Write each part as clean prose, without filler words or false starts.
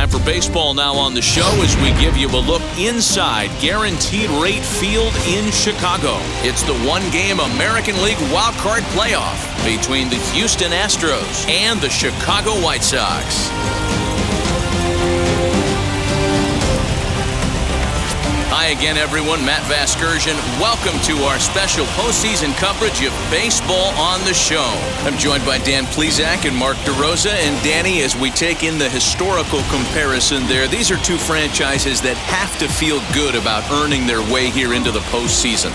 Time for baseball now on the show as we give you a look inside Guaranteed Rate Field in Chicago. It's the one-game American League wildcard playoff between the Houston Astros and the Chicago White Sox. Hi again, everyone. Matt Vasgersian. Welcome to our special postseason coverage of baseball on the show. I'm joined by Dan Plesac and Mark DeRosa. And Danny, as we take in the historical comparison there, these are two franchises that have to feel good about earning their way here into the postseason.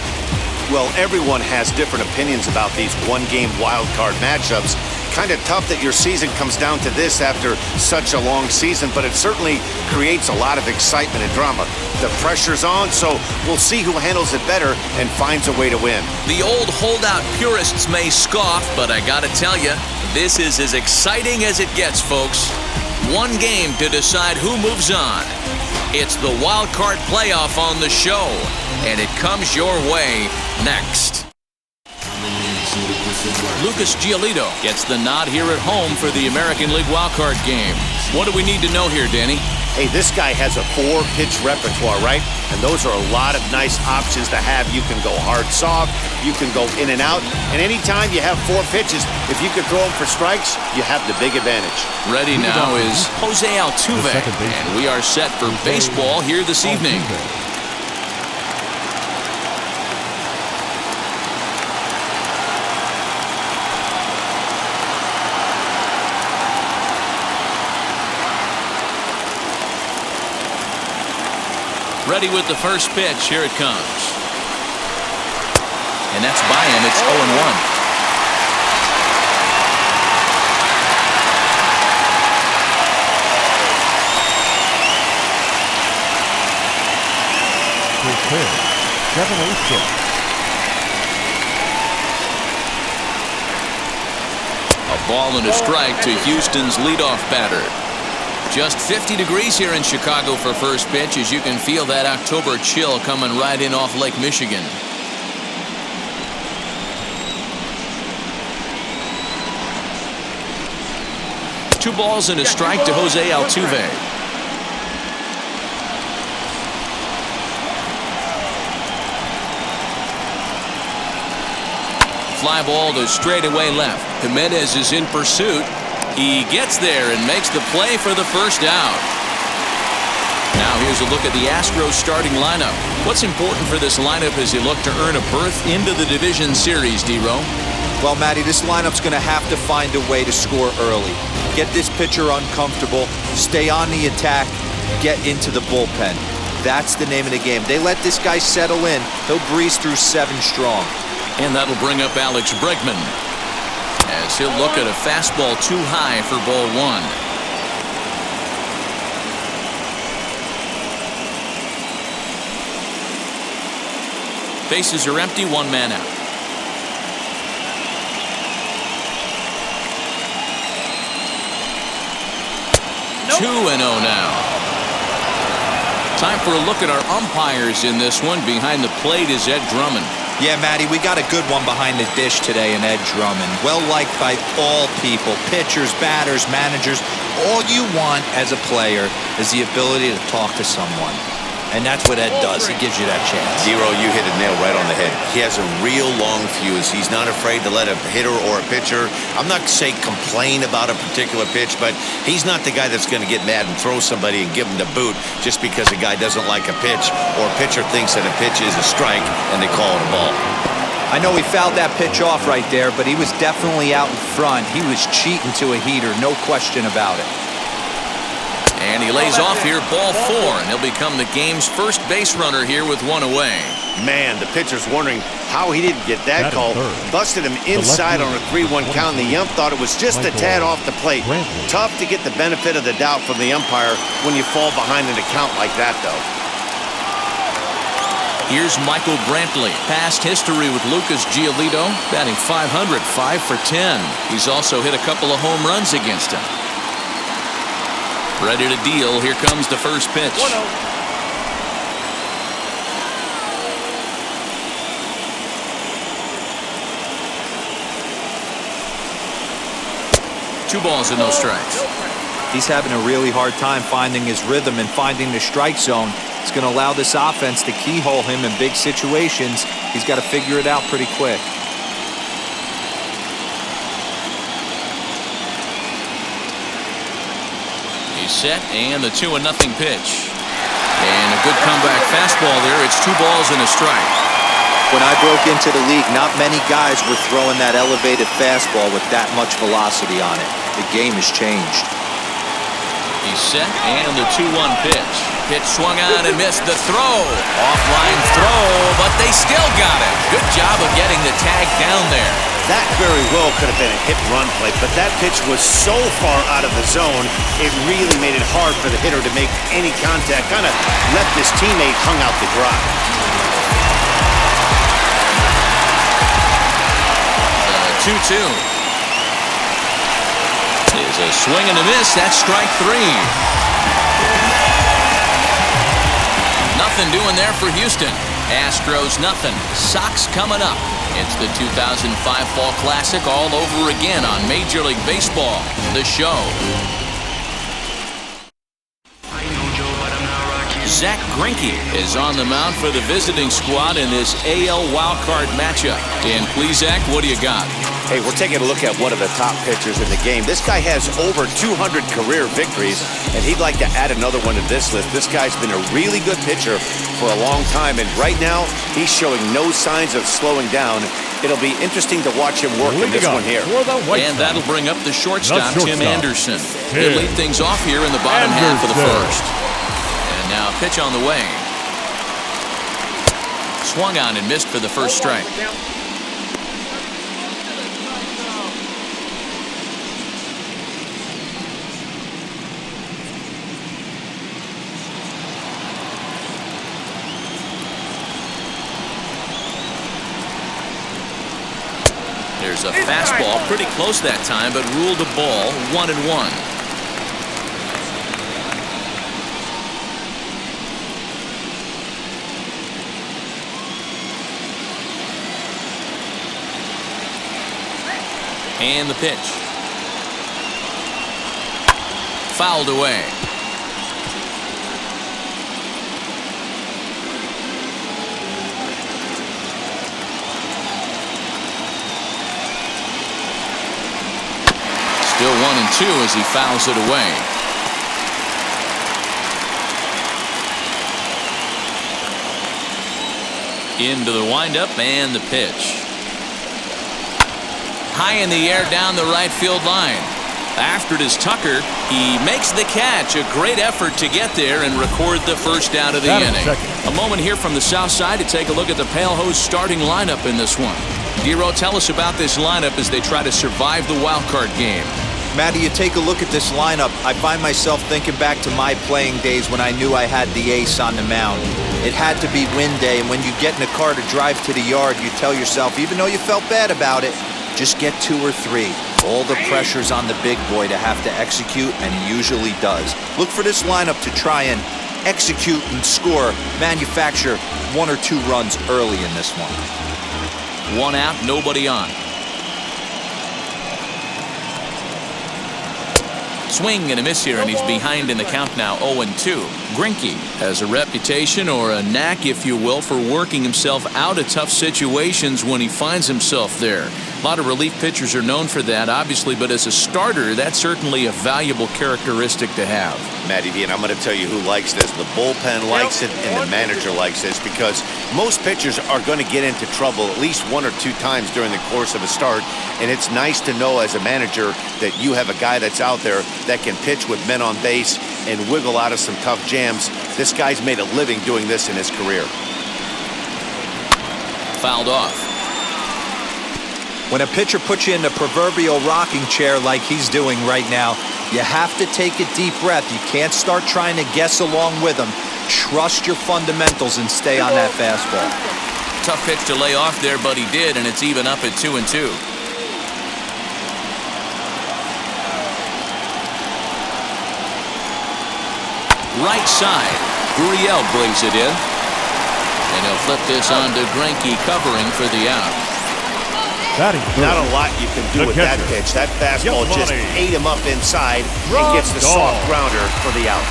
Well, everyone has different opinions about these one-game wild card matchups. Kind of tough that your season comes down to this after such a long season, but it certainly creates a lot of excitement and drama. The pressure's on, so we'll see who handles it better and finds a way to win. The old holdout purists may scoff, but I gotta tell you, this is as exciting as it gets, folks. One game to decide who moves on. It's the wild card playoff on the show, and it comes your way next. Lucas Giolito gets the nod here at home for the American League wildcard game. What do we need to know here, Danny? Hey, this guy has a 4-pitch repertoire, right? And those are a lot of nice options to have. You can go hard, soft, you can go in and out. And anytime you have 4 pitches, if you can throw them for strikes, you have the big advantage. Ready now is Jose Altuve, and we are set for baseball here this evening. Ready with the first pitch. Here it comes. And that's by him. It's 0-1. Clear. 7-0. A ball and a strike to Houston's leadoff batter. Just 50 degrees here in Chicago for first pitch, as you can feel that October chill coming right in off Lake Michigan. Two balls and a strike to Jose Altuve. Fly ball to straightaway left. Jimenez is in pursuit. He gets there and makes the play for the first out. Now here's a look at the Astros starting lineup. What's important for this lineup as you look to earn a berth into the division series, D-Ro? Well, Matty, this lineup's going to have to find a way to score early. Get this pitcher uncomfortable, stay on the attack, get into the bullpen. That's the name of the game. They let this guy settle in. He'll breeze through 7 strong. And that'll bring up Alex Bregman, as he'll look at a fastball too high for ball 1. Bases are empty, 1 man out. Nope. 2-0 now. Time for a look at our umpires in this one. Behind the plate is Ed Drummond. Yeah, Matty, we got a good one behind the dish today in Ed Drummond. Well liked by all people, pitchers, batters, managers. All you want as a player is the ability to talk to someone. And that's what Ed does. He gives you that chance. Zero, you hit a nail right on the head. He has a real long fuse. He's not afraid to let a hitter or a pitcher, I'm not saying complain about a particular pitch, but he's not the guy that's going to get mad and throw somebody and give him the boot just because a guy doesn't like a pitch or a pitcher thinks that a pitch is a strike and they call it a ball. I know he fouled that pitch off right there, but he was definitely out in front. He was cheating to a heater, no question about it. And he lays off here, ball 4, and he'll become the game's first base runner here with 1 away. Man, the pitcher's wondering how he didn't get that call. Busted him inside on a 3-1 count, and the ump thought it was just a tad off the plate. Tough to get the benefit of the doubt from the umpire when you fall behind an account like that, though. Here's Michael Brantley. Past history with Lucas Giolito, batting .500, 5 for 10. He's also hit a couple of home runs against him. Ready to deal. Here comes the first pitch. 1-0. Two balls and no strikes. He's having a really hard time finding his rhythm and finding the strike zone. It's going to allow this offense to keyhole him in big situations. He's got to figure it out pretty quick. He's set, and the 2-0 pitch. And a good comeback fastball there. It's 2 balls and a strike. When I broke into the league, not many guys were throwing that elevated fastball with that much velocity on it. The game has changed. He's set, and the 2-1 pitch. Pitch swung on and missed the throw. Offline throw, but they still got it. Good job of getting the tag down there. That very well could have been a hit-run play, but that pitch was so far out of the zone, it really made it hard for the hitter to make any contact. Kind of left his teammate hung out to dry. 2-2. Is a swing and a miss. That's strike 3. Nothing doing there for Houston. Astros nothing. Sox coming up. It's the 2005 Fall Classic all over again on Major League Baseball, The Show. Zach Greinke is on the mound for the visiting squad in this AL wildcard matchup. Dan Plesac, what do you got? Hey, we're taking a look at one of the top pitchers in the game. This guy has over 200 career victories, and he'd like to add another one to this list. This guy's been a really good pitcher for a long time, and right now, he's showing no signs of slowing down. It'll be interesting to watch him work in this one here. And that'll bring up the shortstop, Tim Anderson. They lead things off here in the bottom half of the first. And now pitch on the way. Swung on and missed for the first strike. There's a fastball pretty close that time, but ruled a ball. 1-1. And the pitch. Fouled away. Still 1-2 as he fouls it away. Into the windup and the pitch. High in the air down the right field line. After it is Tucker. He makes the catch. A great effort to get there and record the first out of the inning. A moment here from the south side to take a look at the Pale Hose starting lineup in this one. Dero, tell us about this lineup as they try to survive the wild card game. Matty, you take a look at this lineup. I find myself thinking back to my playing days when I knew I had the ace on the mound. It had to be win day, and when you get in a car to drive to the yard, you tell yourself, even though you felt bad about it, just get 2 or 3. All the pressure's on the big boy to have to execute, and he usually does. Look for this lineup to try and execute and score, manufacture 1 or 2 runs early in this one. 1 out, nobody on. Swing and a miss here, and he's behind in the count now, 0-2. Greinke has a reputation, or a knack, if you will, for working himself out of tough situations when he finds himself there. A lot of relief pitchers are known for that, obviously, but as a starter, that's certainly a valuable characteristic to have. Matty V, and I'm going to tell you who likes this. The bullpen likes it, and the manager likes this, because most pitchers are going to get into trouble at least 1 or 2 times during the course of a start, and it's nice to know as a manager that you have a guy that's out there that can pitch with men on base and wiggle out of some tough jams. This guy's made a living doing this in his career. Fouled off. When a pitcher puts you in the proverbial rocking chair like he's doing right now, you have to take a deep breath. You can't start trying to guess along with him. Trust your fundamentals and stay on that fastball. Tough pitch to lay off there, but he did, and it's even up at 2-2. Right side. Gurriel brings it in. And he'll flip this on to Greinke, covering for the out. Not a lot you can do with that pitch. That fastball just ate him up inside and gets the soft grounder for the out.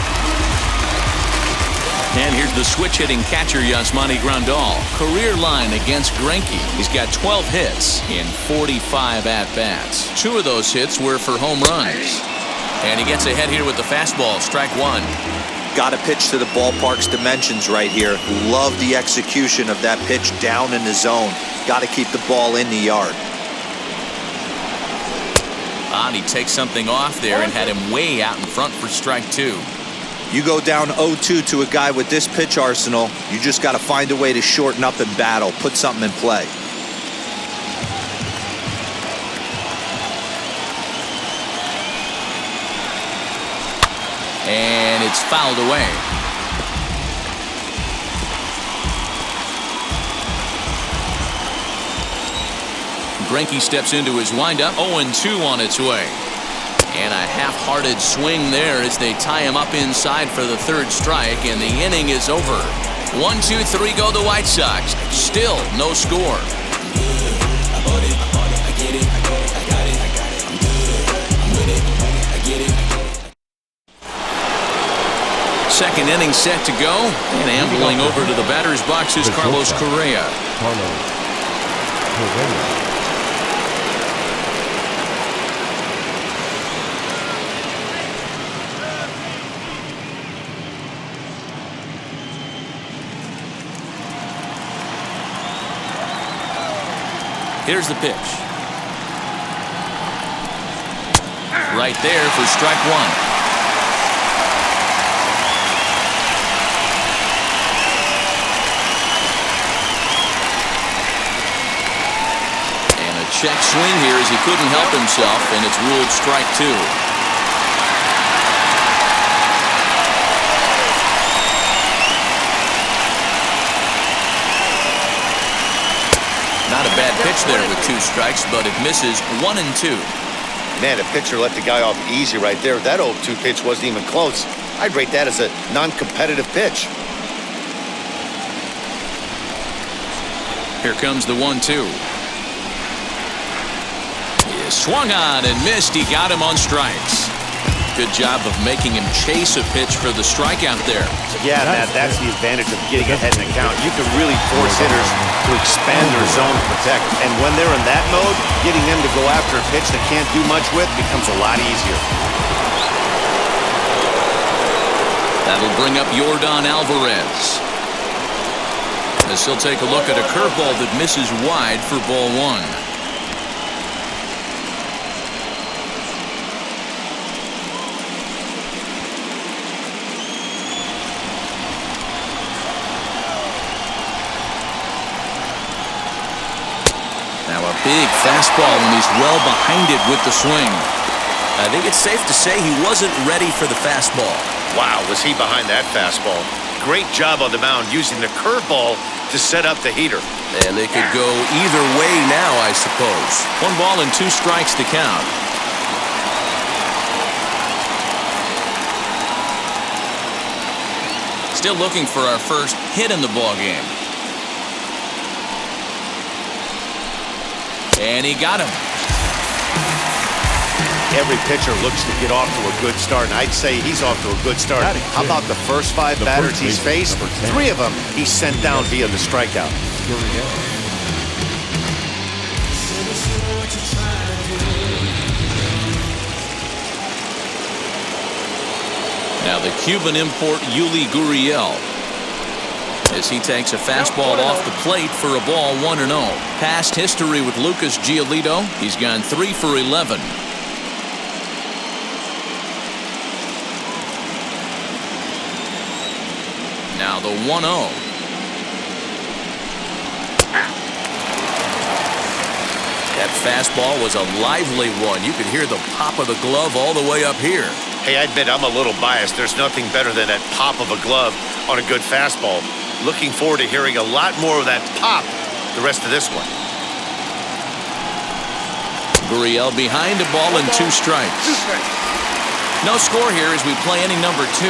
And here's the switch-hitting catcher, Yasmani Grandal. Career line against Greinke. He's got 12 hits in 45 at-bats. 2 of those hits were for home runs. And he gets ahead here with the fastball, strike 1. Got to pitch to the ballpark's dimensions right here. Love the execution of that pitch down in the zone. Got to keep the ball in the yard. And he takes something off there and had him way out in front for strike 2. You go down 0-2 to a guy with this pitch arsenal, you just got to find a way to shorten up and battle, put something in play. And it's fouled away. Greinke steps into his windup. 0-2 on its way. And a half-hearted swing there as they tie him up inside for the 3rd strike, and the inning is over. 1-2-3 go the White Sox. Still no score. Second inning set to go, and ambling over to the batter's box is Carlos Correa. Here's the pitch. Right there for strike 1. Check swing here as he couldn't help himself, and it's ruled strike 2. Not a bad pitch there with 2 strikes, but it misses 1-2. Man, a pitcher let the guy off easy right there. That 0-2 pitch wasn't even close. I'd rate that as a non-competitive pitch. Here comes the 1-2. Swung on and missed. He got him on strikes. Good job of making him chase a pitch for the strikeout there. Yeah, Matt, that's the advantage of getting ahead in the count. You can really force hitters to expand their zone to protect. And when they're in that mode, getting them to go after a pitch they can't do much with becomes a lot easier. That'll bring up Yordan Alvarez. As he'll take a look at a curveball that misses wide for ball 1. Big fastball, and he's well behind it with the swing. I think it's safe to say he wasn't ready for the fastball. Wow, was he behind that fastball. Great job on the mound using the curveball to set up the heater. And they could go either way now, I suppose. 1 ball and 2 strikes to count. Still looking for our first hit in the ballgame. And he got him. Every pitcher looks to get off to a good start, and I'd say he's off to a good start. How about the first 5 batters he's faced? 3 of them he's sent down via the strikeout. Now the Cuban import Yuli Gurriel, as he takes a fastball off the plate for a ball 1-0. Past history with Lucas Giolito. He's gone 3 for 11. Now the 1-0. That fastball was a lively one. You could hear the pop of the glove all the way up here. Hey, I admit I'm a little biased. There's nothing better than that pop of a glove on a good fastball. Looking forward to hearing a lot more of that pop the rest of this one. Gurriel behind, a ball and 2 strikes. No score here as we play inning number 2.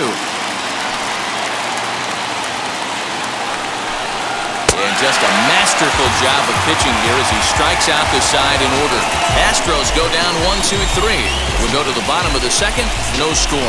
And just a massive masterful job of pitching here as he strikes out the side in order. Astros go down 1-2-3. We'll go to the bottom of the second. No score.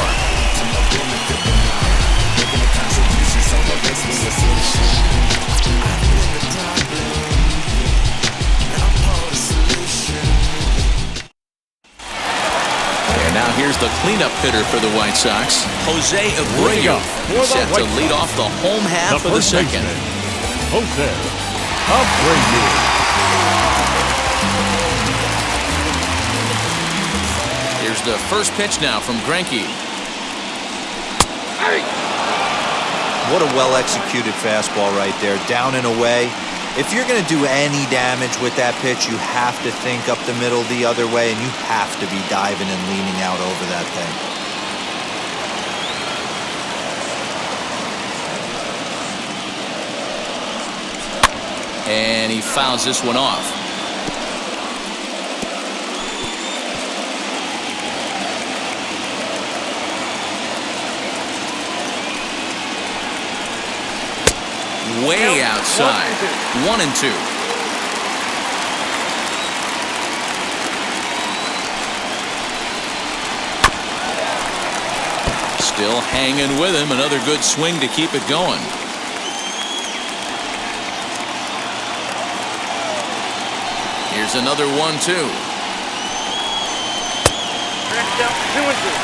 And now here's the cleanup hitter for the White Sox, Jose Abreu, set to lead off the home half of the second. Jose Abreu. Here's the first pitch now from Greinke. What a well-executed fastball right there, down and away. If you're going to do any damage with that pitch, you have to think up the middle the other way, and you have to be diving and leaning out over that thing. And he fouls this one off. Way outside. 1-2. Still hanging with him. Another good swing to keep it going. Here's another 1-2.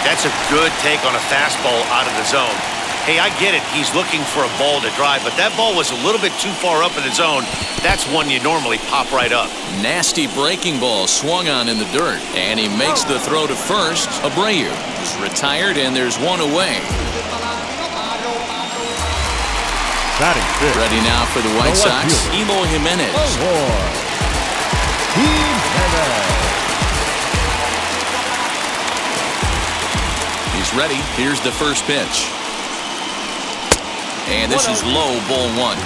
That's a good take on a fastball out of the zone. Hey, I get it. He's looking for a ball to drive, but that ball was a little bit too far up in the zone. That's one you normally pop right up. Nasty breaking ball swung on in the dirt, and he makes the throw to first. Abreu is retired, and there's one away. Batting fifth. Ready now for the White Sox, Eloy Jimenez. He's ready. Here's the first pitch. And this is low, ball one.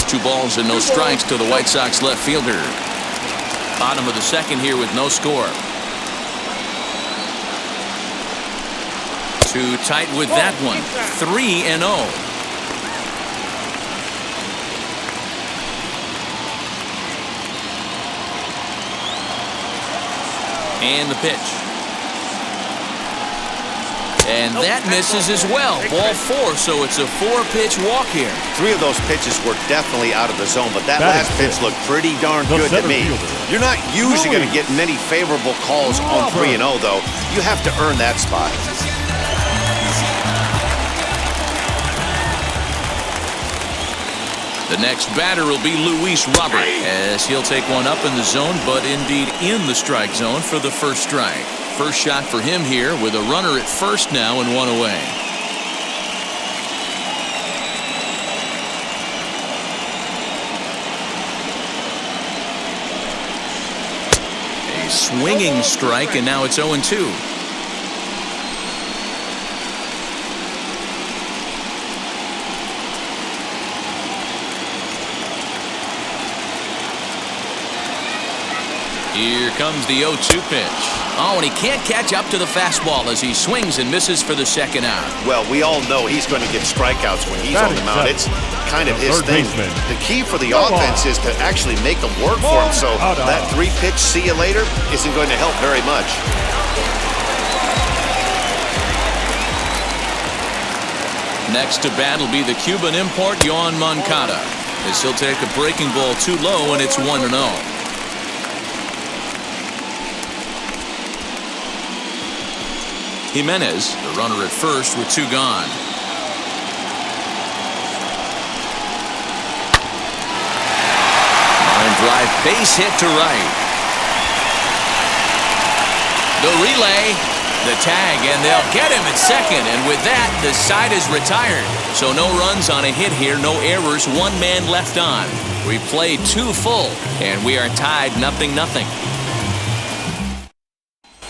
Two balls and no strikes to the White Sox left fielder. Bottom of the second here with no score. Too tight with that one. 3-0. And the pitch. And that misses as well. Ball four, so it's a 4-pitch walk here. 3 of those pitches were definitely out of the zone, but that last pitch looked pretty darn good to me. You're not usually going to get many favorable calls on 3-0, though. You have to earn that spot. The next batter will be Luis Robert, as he'll take one up in the zone, but indeed in the strike zone for the first strike. First shot for him here with a runner at first now and one away. A swinging strike, and now it's 0-2. Here comes the 0-2 pitch. Oh, and he can't catch up to the fastball as he swings and misses for the second out. Well, we all know he's going to get strikeouts when he's on the mound. It's kind of his thing. The key for the offense is to actually make them work for him, so that 3-pitch see you later isn't going to help very much. Next to bat will be the Cuban import, Yoan Moncada, as he'll take a breaking ball too low, and it's 1-0. Jimenez, the runner at first with 2 gone. Line drive, base hit to right. The relay, the tag, and they'll get him at second. And with that, the side is retired. So no runs on a hit here, no errors, 1 man left on. We played 2 full, and we are tied 0-0.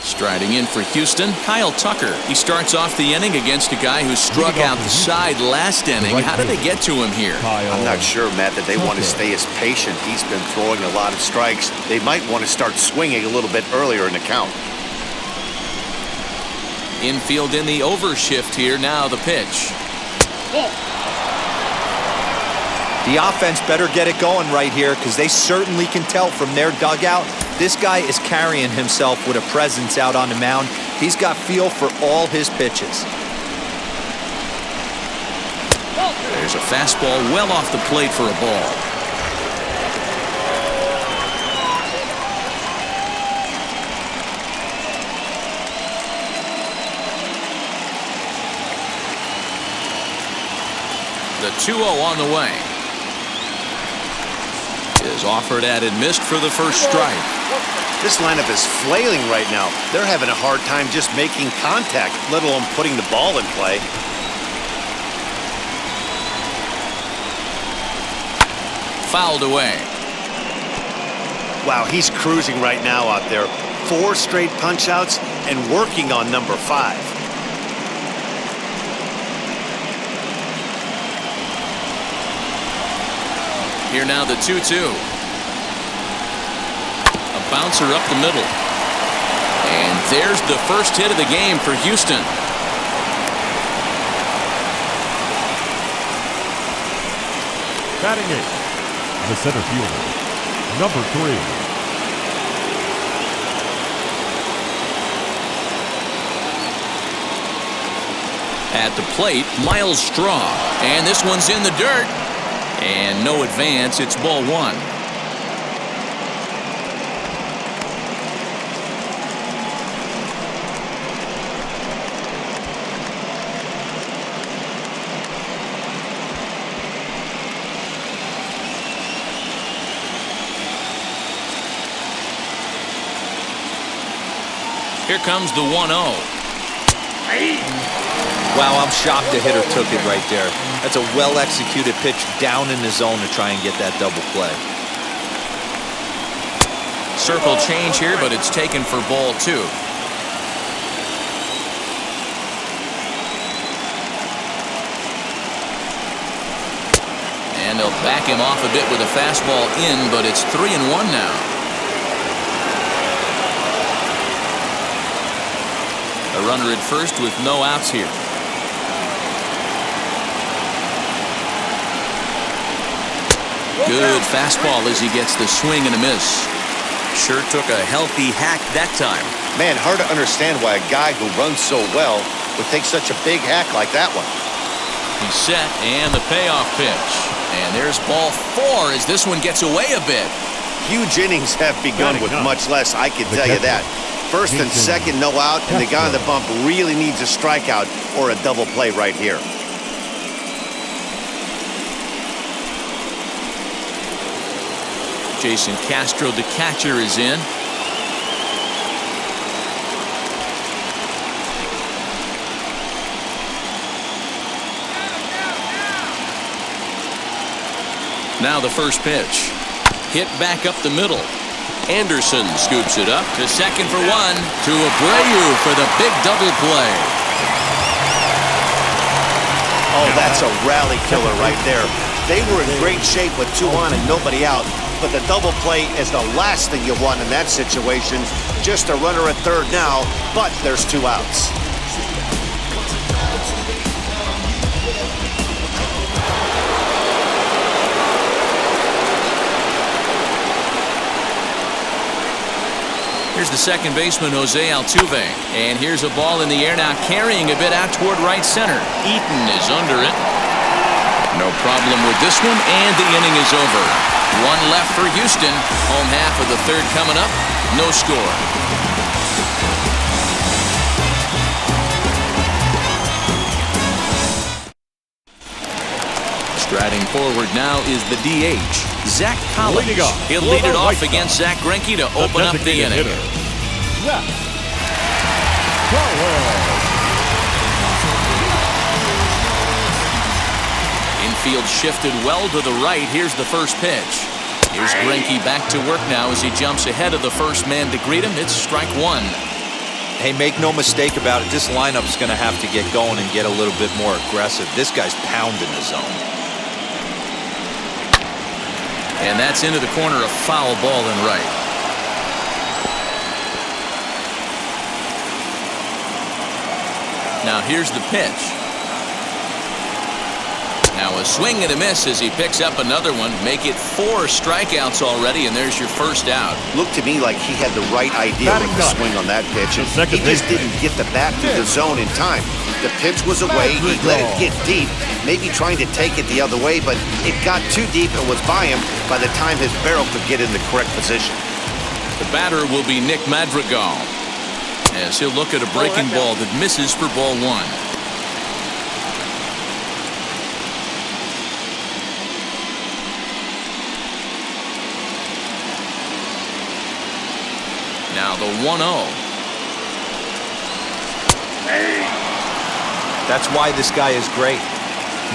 Striding in for Houston, Kyle Tucker. He starts off the inning against a guy who struck out the side last inning. How did they get to him here? I'm not sure, Matt, that they want to stay as patient. He's been throwing a lot of strikes. They might want to start swinging a little bit earlier in the count. Infield in the overshift here. Now the pitch. The offense better get it going right here, because they certainly can tell from their dugout this guy is carrying himself with a presence out on the mound. He's got feel for all his pitches. There's a fastball well off the plate for a ball. The 2-0 on the way. Is offered at and missed for the first strike. This lineup is flailing right now. They're having a hard time just making contact, let alone putting the ball in play. Fouled away. Wow, he's cruising right now out there. 4 straight punch-outs and working on number 5. Here now the 2-2. A bouncer up the middle. And there's the first hit of the game for Houston. Batting 8, the center fielder, number 3. At the plate, Miles Straw. And this one's in the dirt. And no advance. It's ball 1. Here comes the 1-0. Wow, I'm shocked the hitter took it right there. That's a well-executed pitch down in the zone to try and get that double play. Circle change here, but it's taken for ball 2. And they'll back him off a bit with a fastball in, but it's 3-1 now. A runner at first with no outs here. Good fastball as he gets the swing and a miss. Sure took a healthy hack that time. Man, hard to understand why a guy who runs so well would take such a big hack like that one. He's set, and the payoff pitch. And there's ball 4 as this one gets away a bit. Huge innings have begun with much less, I can tell you that. First and second, no out, and the guy on the bump really needs a strikeout or a double play right here. Jason Castro, the catcher, is in. Now the first pitch. Hit back up the middle. Anderson scoops it up to second for 1. To Abreu for the big double play. Oh, that's a rally killer right there. They were in great shape with 2 on and nobody out. But the double play is the last thing you want in that situation. Just a runner at third now, but there's 2 outs. Here's the second baseman, Jose Altuve. And here's a ball in the air now, carrying a bit out toward right center. Eaton is under it. No problem with this one, and the inning is over. 1 left for Houston. Home half of the third coming up. No score. Striding forward now is the DH, Zach Collins. He'll lead it off against Zach Greinke to open up the inning. Infield shifted well to the right. Here's the first pitch. Here's Greinke back to work now as he jumps ahead of the first man to greet him. It's strike 1. Hey, make no mistake about it. This lineup's going to have to get going and get a little bit more aggressive. This guy's pounding the zone. And that's into the corner, a foul ball and right. Now here's the pitch. Now a swing and a miss as he picks up another one. Make it 4 strikeouts already, and there's your first out. Looked to me like he had the right idea with the swing on that pitch. And he just didn't get the bat through the zone in time. The pitch was away. He let it get deep, maybe trying to take it the other way, but it got too deep and was by him by the time his barrel could get in the correct position. The batter will be Nick Madrigal, as he'll look at a breaking ball that misses for ball 1. Now the 1-0. That's why this guy is great.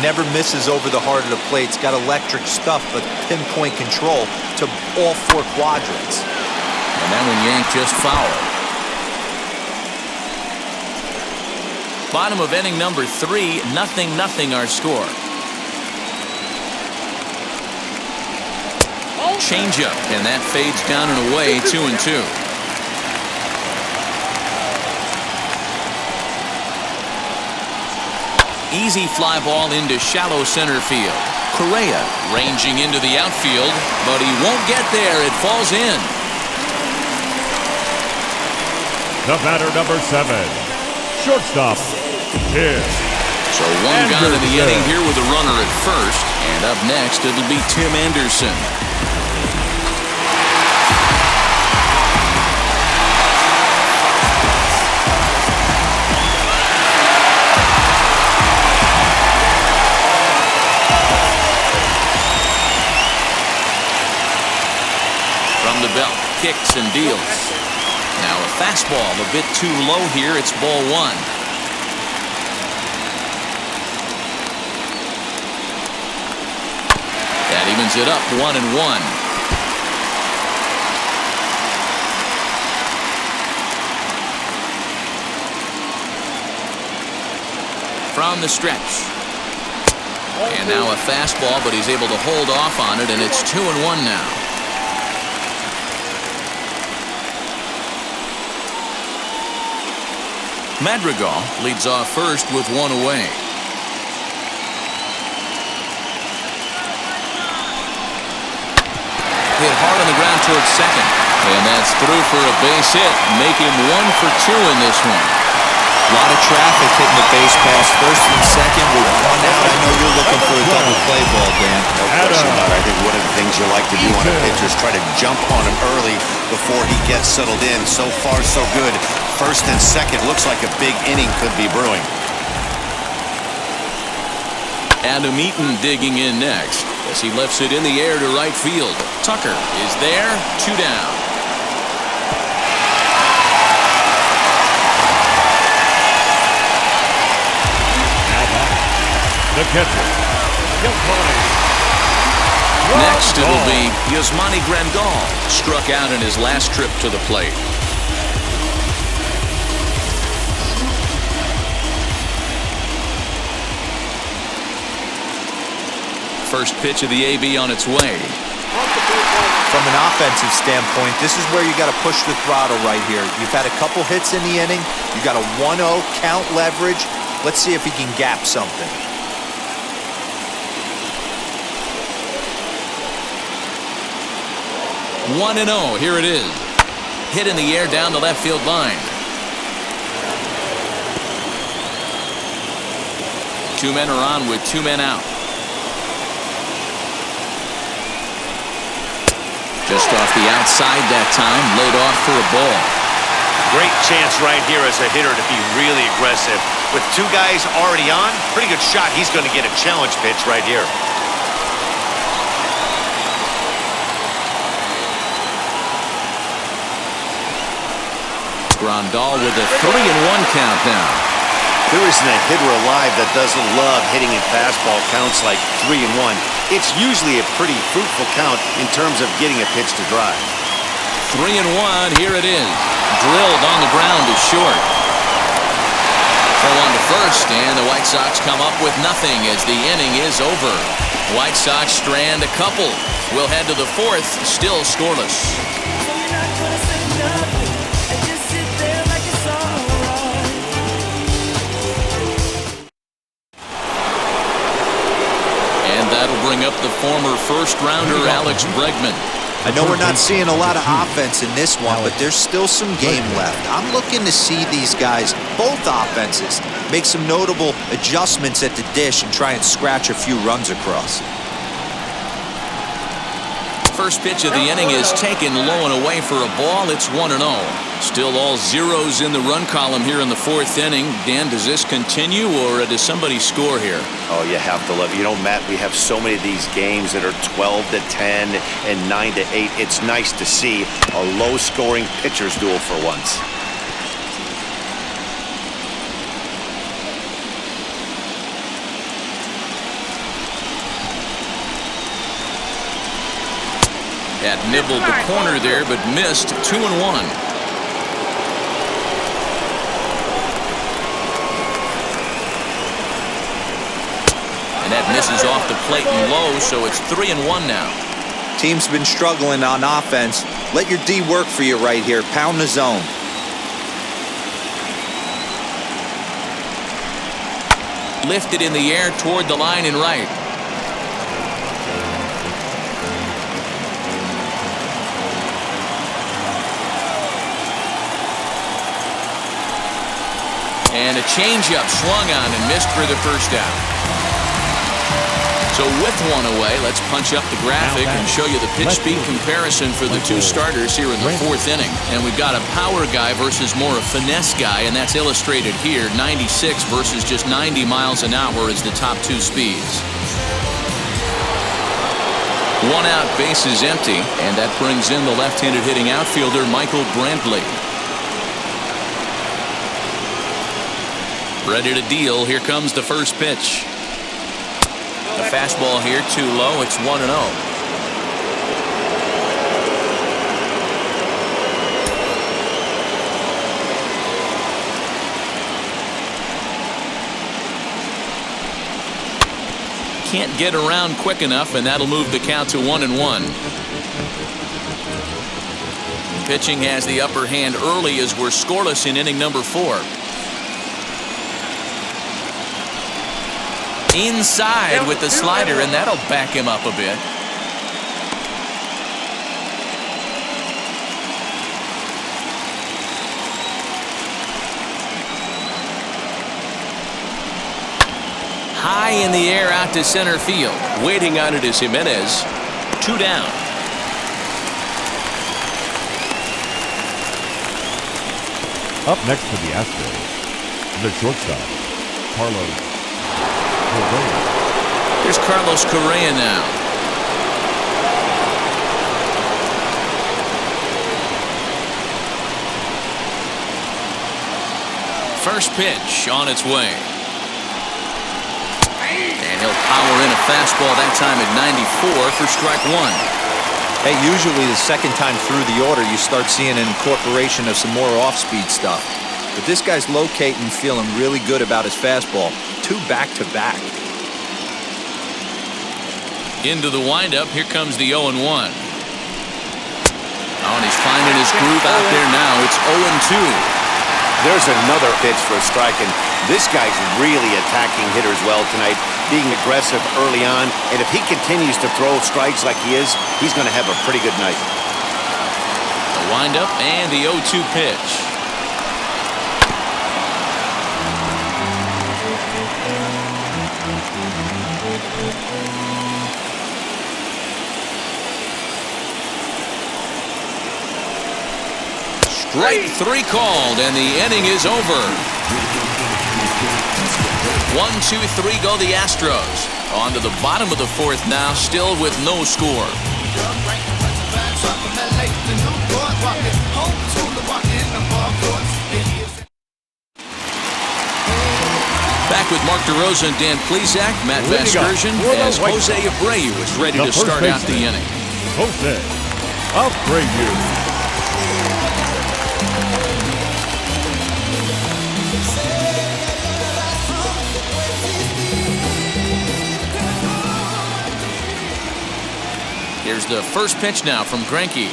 Never misses over the heart of the plate. He's got electric stuff, but pinpoint control to all 4 quadrants. And that one yanked just foul. Bottom of inning number 3, 0-0 our score. Changeup, and that fades down and away, 2-2. Easy fly ball into shallow center field. Correa ranging into the outfield, but he won't get there. It falls in. The batter, number 7, shortstop, here. So one gone in the inning here with a runner at first. And up next, it'll be Tim Anderson. From the belt, kicks and deals. Now a fastball a bit too low here. It's ball 1. That evens it up, 1-1. From the stretch. And now a fastball, but he's able to hold off on it, and it's 2-1 now. Madrigal leads off first with 1 away. Hit hard on the ground towards second. And that's through for a base hit. Make him 1 for 2 in this one. A lot of traffic hitting the base pass first and second with 1 out. I know you're looking for a double play ball, Dan. No question about it. I think one of the things you like to do on a pitcher is try to jump on him early before he gets settled in. So far, so good. First and second, looks like a big inning could be brewing. Adam Eaton digging in next as he lifts it in the air to right field. Tucker is there, 2 down. The catcher, Next it'll be Yasmani Grandal, struck out in his last trip to the plate. First pitch of the AB on its way. From an offensive standpoint, this is where you got to push the throttle right here. You've had a couple hits in the inning. You got a 1-0 count leverage. Let's see if he can gap something. One 1-0. Here it is. Hit in the air down the left field line. 2 men are on with 2 men out. Just off the outside that time, laid off for a ball. Great chance right here as a hitter to be really aggressive. With 2 guys already on, pretty good shot. He's going to get a challenge pitch right here. Grandal with a 3-1 count now. There isn't a hitter alive that doesn't love hitting in fastball counts like 3-1. It's usually a pretty fruitful count in terms of getting a pitch to drive. 3-1, here it is. Drilled on the ground to short. Throw on to first, and the White Sox come up with nothing as the inning is over. White Sox strand a couple. We'll head to the 4th, still scoreless. the former first-rounder Alex Bregman. I know we're not seeing a lot of offense in this one, but there's still some game left. I'm looking to see these guys, both offenses, make some notable adjustments at the dish and try and scratch a few runs across. First pitch of the inning is taken low and away for a ball. It's 1-0. Still all zeros in the run column here in the fourth inning. Dan, does this continue, or does somebody score here? Oh, you have to love it. You know, Matt, we have so many of these games that are 12-10 and 9-8. It's nice to see a low-scoring pitcher's duel for once. Had nibbled the corner there, but missed. 2-1. And that misses off the plate and low, so it's 3-1 now. Team's been struggling on offense. Let your D work for you right here. Pound the zone. Lifted in the air toward the line and right. And a changeup swung on and missed for the first out. So with one away, let's punch up the graphic and show you the pitch speed comparison for the two starters here in the fourth inning. And we've got a power guy versus more a finesse guy, and that's illustrated here. 96 versus just 90 miles an hour is the top two speeds. One out, base is empty, and that brings in the left-handed hitting outfielder Michael Brantley. Ready to deal. Here comes the first pitch. The fastball here too low. It's 1-0. Can't get around quick enough, and that'll move the count to 1-1. Pitching has the upper hand early as we're scoreless in inning number 4. Inside with the slider, and that'll back him up a bit. High in the air out to center field. Waiting on it is Jimenez. 2 down. Up next for the Astros, the shortstop, Carlos. Here's Carlos Correa now. First pitch on its way. And he'll power in a fastball that time at 94 for strike 1. Hey, usually the second time through the order, you start seeing an incorporation of some more off-speed stuff. But this guy's locating, feeling really good about his fastball. 2 back-to-back. Into the windup. Here comes the 0-1. Oh, and he's finding his groove out there now. It's 0-2. There's another pitch for a strike, and this guy's really attacking hitters well tonight, being aggressive early on. And if he continues to throw strikes like he is, he's going to have a pretty good night. The windup and the 0-2 pitch. Strike 3 called, and the inning is over. 1-2-3 go the Astros. On to the bottom of the fourth now, still with no score. Back with Mark DeRosa and Dan Plesac, Matt Vasgersian, as Jose Abreu is ready to start out the inning. Jose Abreu. Here's the first pitch now from Greinke.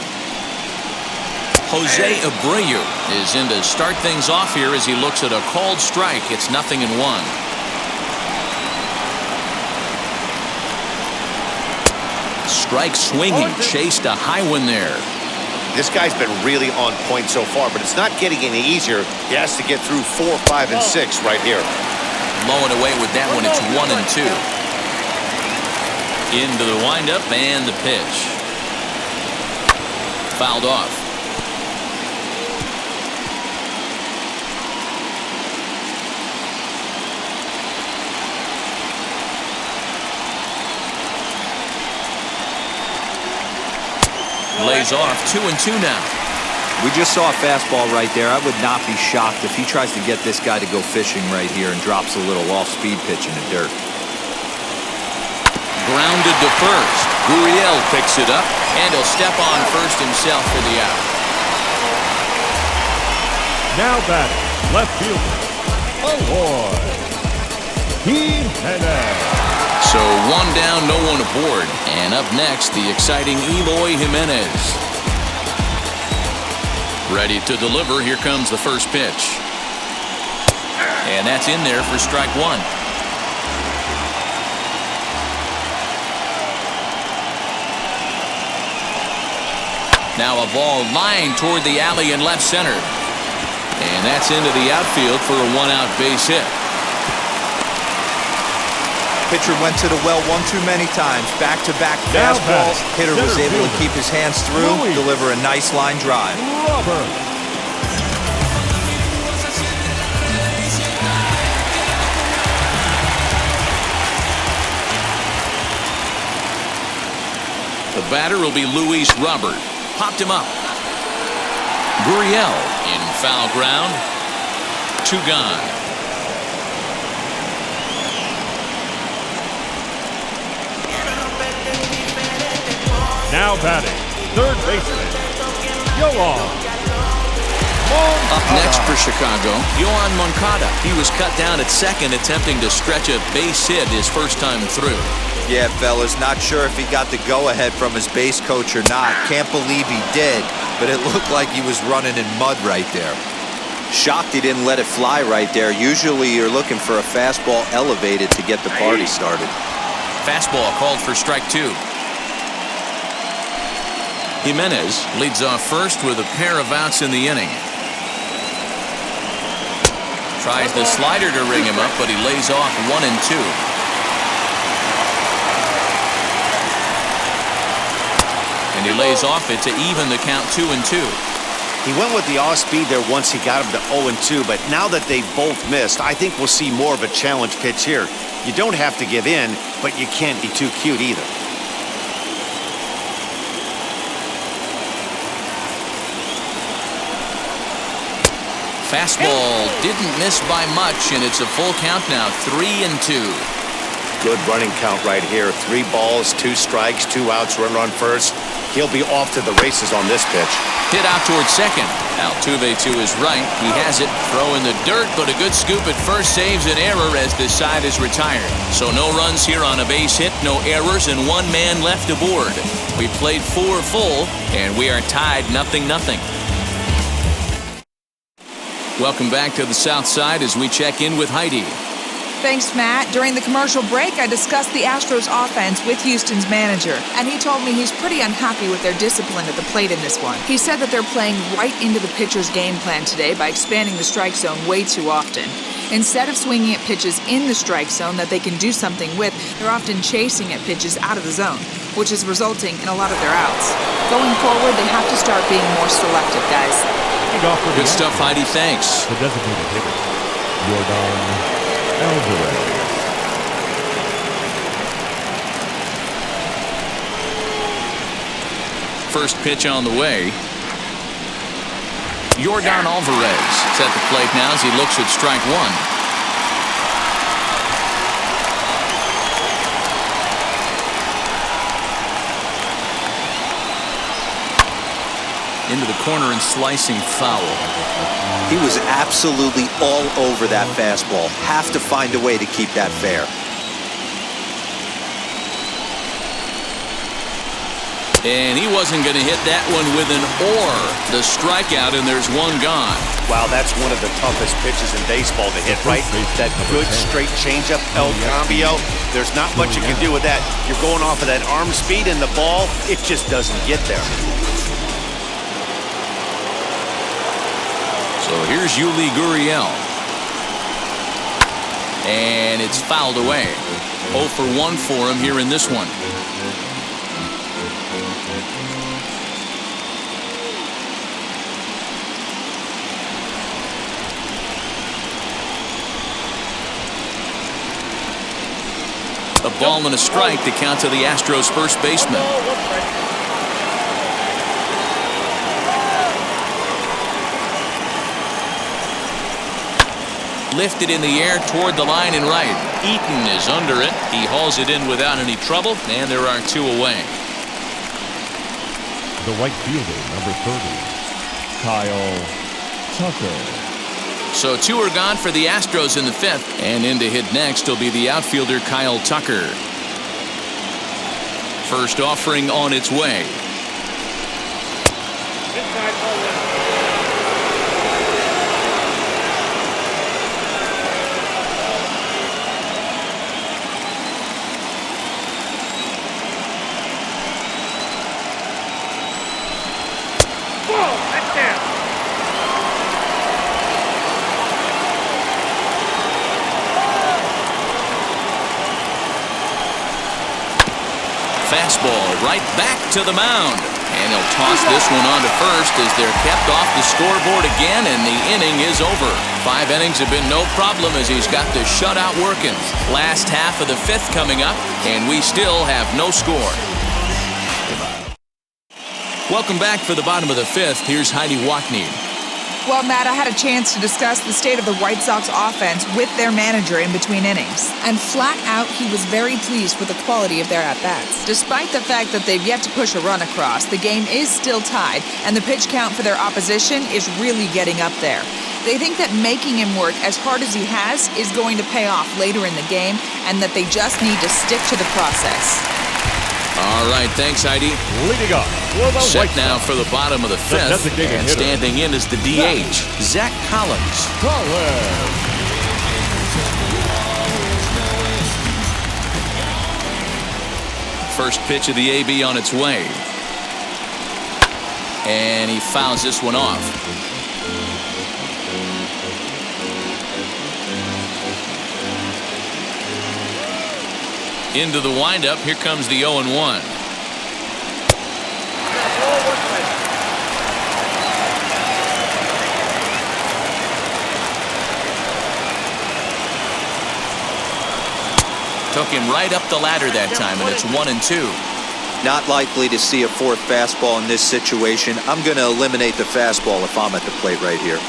Jose Abreu is in to start things off here as he looks at a called strike. It's 0-1. strike swinging. Chased a high one there. This guy's been really on point so far, but it's not getting any easier. He has to get through 4, 5, and 6 right here. Low and away with that one. It's 1 and 2. Into the windup and the pitch. Fouled off. Lays off. 2 and 2 now. We just saw a fastball right there. I would not be shocked if he tries to get this guy to go fishing right here and drops a little off-speed pitch in the dirt. Grounded to first. Gurriel picks it up, and he'll step on first himself for the out. Now batting, left fielder, Eloy Jimenez. So 1 down, no one aboard. And up next, the exciting Eloy Jimenez. Ready to deliver. Here comes the first pitch. And that's in there for strike 1. Now a ball lined toward the alley in left center. And that's into the outfield for a 1-out base hit. Pitcher went to the well one too many times. Back-to-back fastballs. Hitter was able to keep his hands through, deliver a nice line drive. The batter will be Luis Robert. Popped him up. Gurriel in foul ground. 2 gone. Now batting, third baseman, Yoan. Up next for Chicago, Yoan Moncada. He was cut down at second, attempting to stretch a base hit his first time through. Yeah, fellas, not sure if he got the go-ahead from his base coach or not. Can't believe he did, but it looked like he was running in mud right there. Shocked he didn't let it fly right there. Usually you're looking for a fastball elevated to get the party started. Fastball called for strike 2. Jimenez leads off first with a pair of outs in the inning. Tries the slider to ring him up, but he lays off 1 and 2. And he lays off it to even the count 2 and 2. He went with the off-speed there once he got him to 0 and 2, but now that they both missed, I think we'll see more of a challenge pitch here. You don't have to give in, but you can't be too cute either. Fastball didn't miss by much, and it's a full count now, 3 and 2. Good running count right here. 3 balls, 2 strikes, 2 outs, runner on first. He'll be off to the races on this pitch. Hit out towards second. Altuve to his right. He has it. Throw in the dirt, but a good scoop at first saves an error as this side is retired. So no runs here on a base hit, no errors, and 1 man left aboard. We played 4 full, and we are tied 0-0. Welcome back to the South Side as we check in with Heidi. Thanks, Matt. During the commercial break, I discussed the Astros offense with Houston's manager, and he told me he's pretty unhappy with their discipline at the plate in this one. He said that they're playing right into the pitcher's game plan today by expanding the strike zone way too often. Instead of swinging at pitches in the strike zone that they can do something with, they're often chasing at pitches out of the zone, which is resulting in a lot of their outs. Going forward, they have to start being more selective, guys. Good stuff, Heidi. Thanks. The designated hitter, Yordan Alvarez. First pitch on the way. Yordan Alvarez is at the plate now as he looks at strike 1. Into the corner and slicing foul. He was absolutely all over that fastball. Have to find a way to keep that fair. And he wasn't going to hit that one with an or. The strikeout, and there's one gone. Wow, that's one of the toughest pitches in baseball to hit, right? That good straight changeup, El Cambio. There's not much you can do with that. You're going off of that arm speed, and the ball, it just doesn't get there. So here's Yuli Gurriel. And it's fouled away. 0 for 1 for him here in this one. A ball and a strike to count to the Astros first baseman. Lifted in the air toward the line and right. Eaton is under it. He hauls it in without any trouble, and there are 2 away. The right fielder, number 30, Kyle Tucker. So 2 are gone for the Astros in the 5th, and in to hit next will be the outfielder Kyle Tucker. First offering on its way. Fastball right back to the mound. And he'll toss this one on to first as they're kept off the scoreboard again, and the inning is over. 5 innings have been no problem as he's got the shutout working. Last half of the 5th coming up, and we still have no score. Welcome back for the bottom of the 5th. Here's Heidi Watney. Well, Matt, I had a chance to discuss the state of the White Sox offense with their manager in between innings. And flat out, he was very pleased with the quality of their at-bats. Despite the fact that they've yet to push a run across, the game is still tied, and the pitch count for their opposition is really getting up there. They think that making him work as hard as he has is going to pay off later in the game, and that they just need to stick to the process. All right, thanks, Heidi. Leading up, set now for the bottom of the 5th, and standing in is the DH, Zach Collins. First pitch of the AB on its way. And he fouls this one off. Into the windup. Here comes the 0-1. Took him right up the ladder that time, and it's 1-2. Not likely to see a 4th fastball in this situation. I'm going to eliminate the fastball if I'm at the plate right here.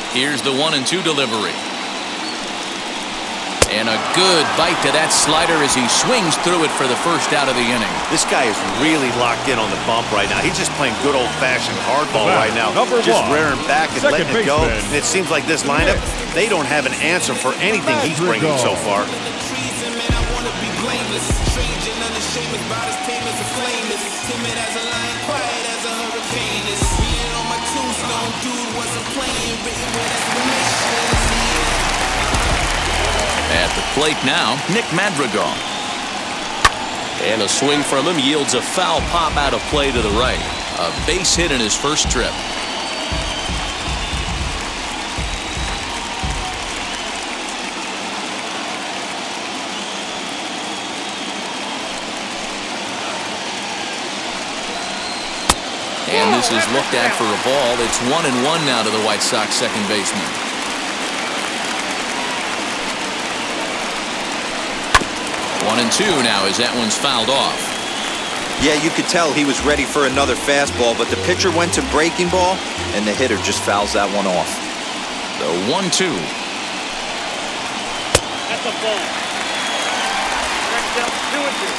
Here's the 1-2 delivery. And a good bite to that slider as he swings through it for the first out of the inning. This guy is really locked in on the bump right now. He's just playing good old-fashioned hardball right now. Just rearing back and letting it go. And it seems like this lineup, they don't have an answer for anything he's bringing so far. At the plate now, Nick Madrigal. And a swing from him yields a foul pop out of play to the right. A base hit in his first trip. And this is looked at for a ball. It's 1-1 now to the White Sox second baseman. One and two now as that one's fouled off. Yeah, you could tell he was ready for another fastball, but the pitcher went to breaking ball, and the hitter just fouls that one off. The 1-2. That's a ball. Next down, 2-2.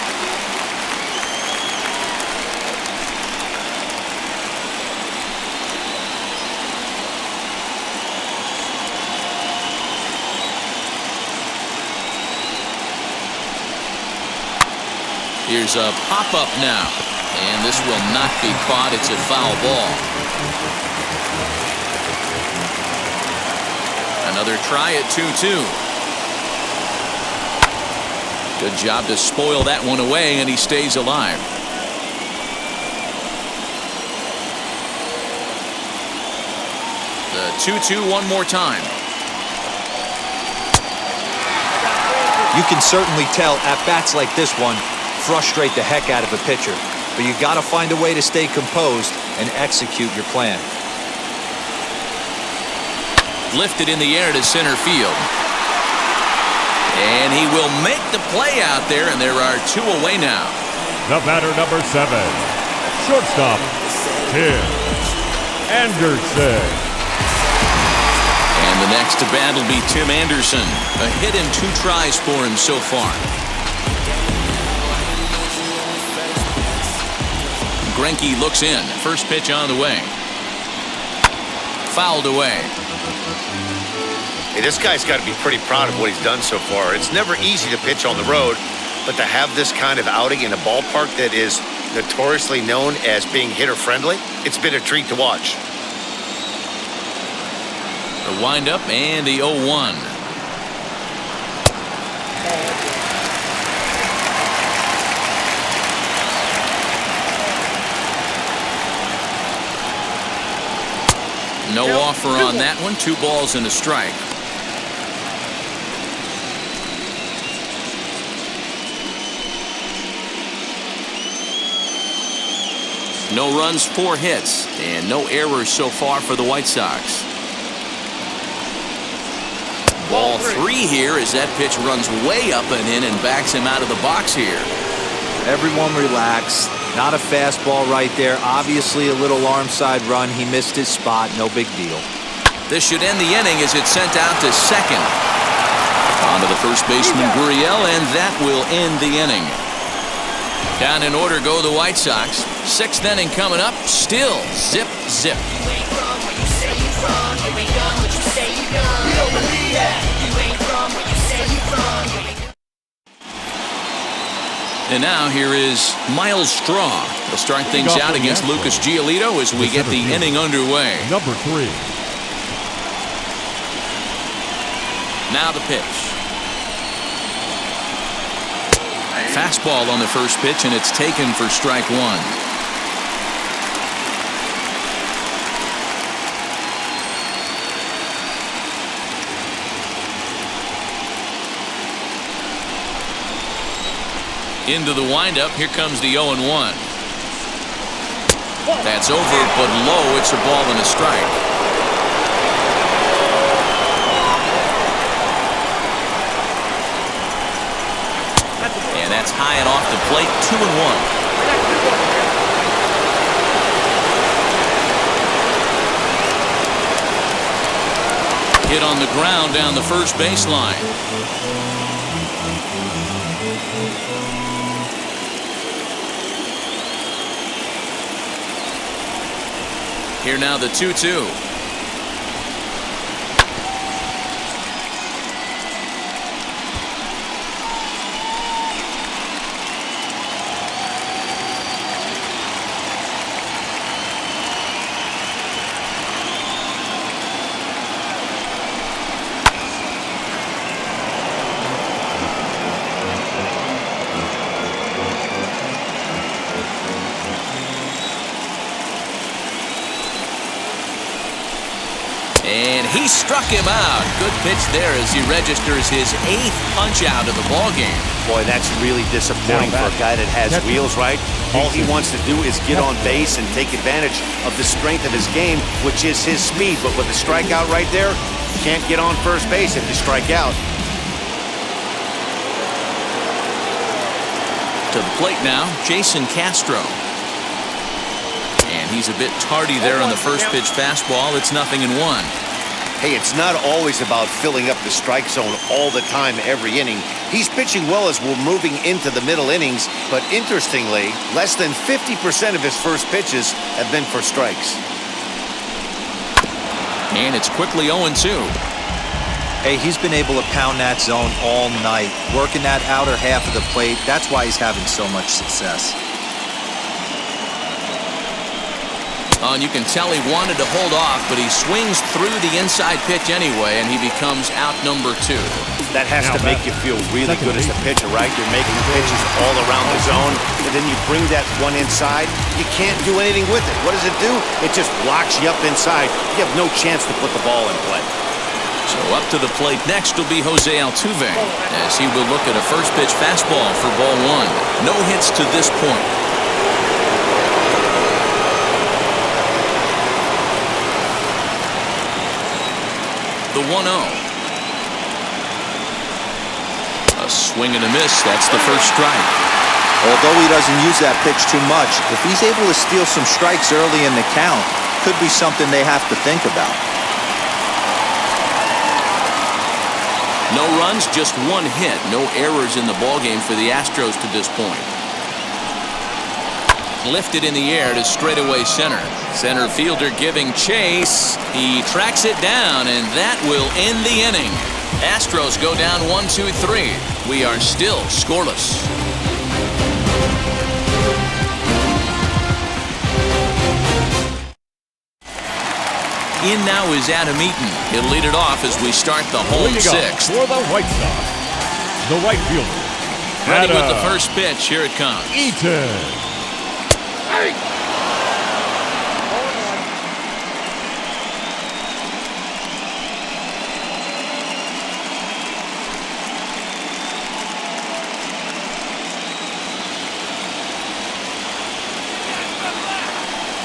Here's a pop-up now. And this will not be caught. It's a foul ball. Another try at 2-2. Good job to spoil that one away, and he stays alive. The 2-2 one more time. You can certainly tell at bats like this one frustrate the heck out of a pitcher, but you got to find a way to stay composed and execute your plan. Lifted in the air to center field. And he will make the play out there, and there are 2 away now. The batter, number 7, shortstop, Tim Anderson. And the next to bat will be Tim Anderson. A hit in 2 tries for him so far. Greinke looks in. First pitch on the way. Fouled away. Hey, this guy's got to be pretty proud of what he's done so far. It's never easy to pitch on the road, but to have this kind of outing in a ballpark that is notoriously known as being hitter-friendly, it's been a treat to watch. The windup and the 0-1. No offer on that one. 2 balls and a strike. No runs, 4 hits, and no errors so far for the White Sox. Ball 3 here as that pitch runs way up and in and backs him out of the box here. Everyone relax. Not a fastball right there. Obviously a little arm side run. He missed his spot. No big deal. This should end the inning as it's sent out to second. On to the first baseman, Gurriel, and that will end the inning. Down in order go the White Sox. 6th inning coming up. Still zip, zip. You ain't from where you say you from. You ain't done what you say you done. We don't believe that. You ain't from where you say you from. And now here is Miles Straw. He'll start things out against Lucas Giolito as we get the inning underway. Number 3. Now the pitch. Fastball on the first pitch, and it's taken for strike 1. Into the windup. Here comes the 0-1. That's over, but low. It's a ball and a strike. And that's high and off the plate. 2-1. Hit on the ground down the first baseline. Here now the 2-2. And he struck him out. Good pitch there as he registers his 8th punch out of the ballgame. Boy, that's really disappointing for a guy that has wheels, right? All he wants to do is get on base and take advantage of the strength of his game, which is his speed. But with a strikeout right there, can't get on first base if you strike out. To the plate now, Jason Castro. And he's a bit tardy there on the first pitch fastball. It's 0-1. Hey, it's not always about filling up the strike zone all the time every inning. He's pitching well as we're moving into the middle innings, but interestingly, less than 50% of his first pitches have been for strikes. And it's quickly 0-2. Hey, he's been able to pound that zone all night, working that outer half of the plate. That's why he's having so much success. Oh, and you can tell he wanted to hold off, but he swings through the inside pitch anyway, and he becomes out number 2. That has to make you feel really good as a pitcher, right? You're making pitches all around the zone, and then you bring that one inside. You can't do anything with it. What does it do? It just locks you up inside. You have no chance to put the ball in play. So up to the plate next will be Jose Altuve, as he will look at a first pitch fastball for ball 1. No hits to this point. The 1-0. A swing and a miss. That's the first strike. Although he doesn't use that pitch too much, if he's able to steal some strikes early in the count, could be something they have to think about. No runs, just 1 hit. No errors in the ballgame for the Astros to this point. Lifted in the air to straightaway center. Center fielder giving chase. He tracks it down, and that will end the inning. Astros go down 1-2-3. We are still scoreless. In now is Adam Eaton. He'll lead it off as we start the home 6th. For the White Sox, the right fielder. Ready with the first pitch. Here it comes. Eaton.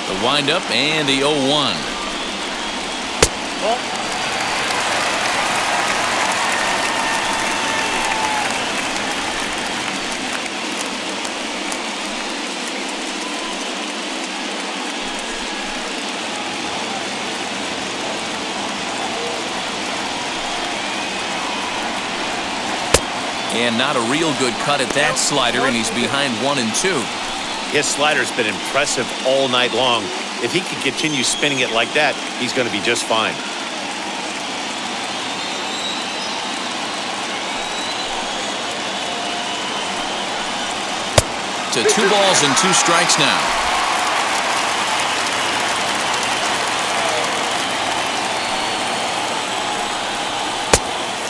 The windup and the 0-1. And not a real good cut at that slider, and he's behind 1-2. His slider's been impressive all night long. If he can continue spinning it like that, he's going to be just fine. To 2 balls and 2 strikes now.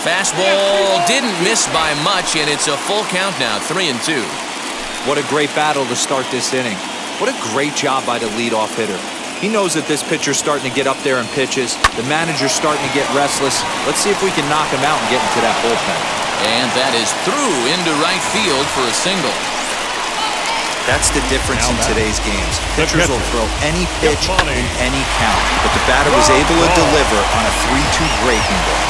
Fastball didn't miss by much, and it's a full count now, 3-2. What a great battle to start this inning. What a great job by the leadoff hitter. He knows that this pitcher's starting to get up there in pitches. The manager's starting to get restless. Let's see if we can knock him out and get into that bullpen. And that is through into right field for a single. That's the difference in today's games. Pitchers will throw any pitch in any count, but the batter was able to deliver on a 3-2 breaking ball.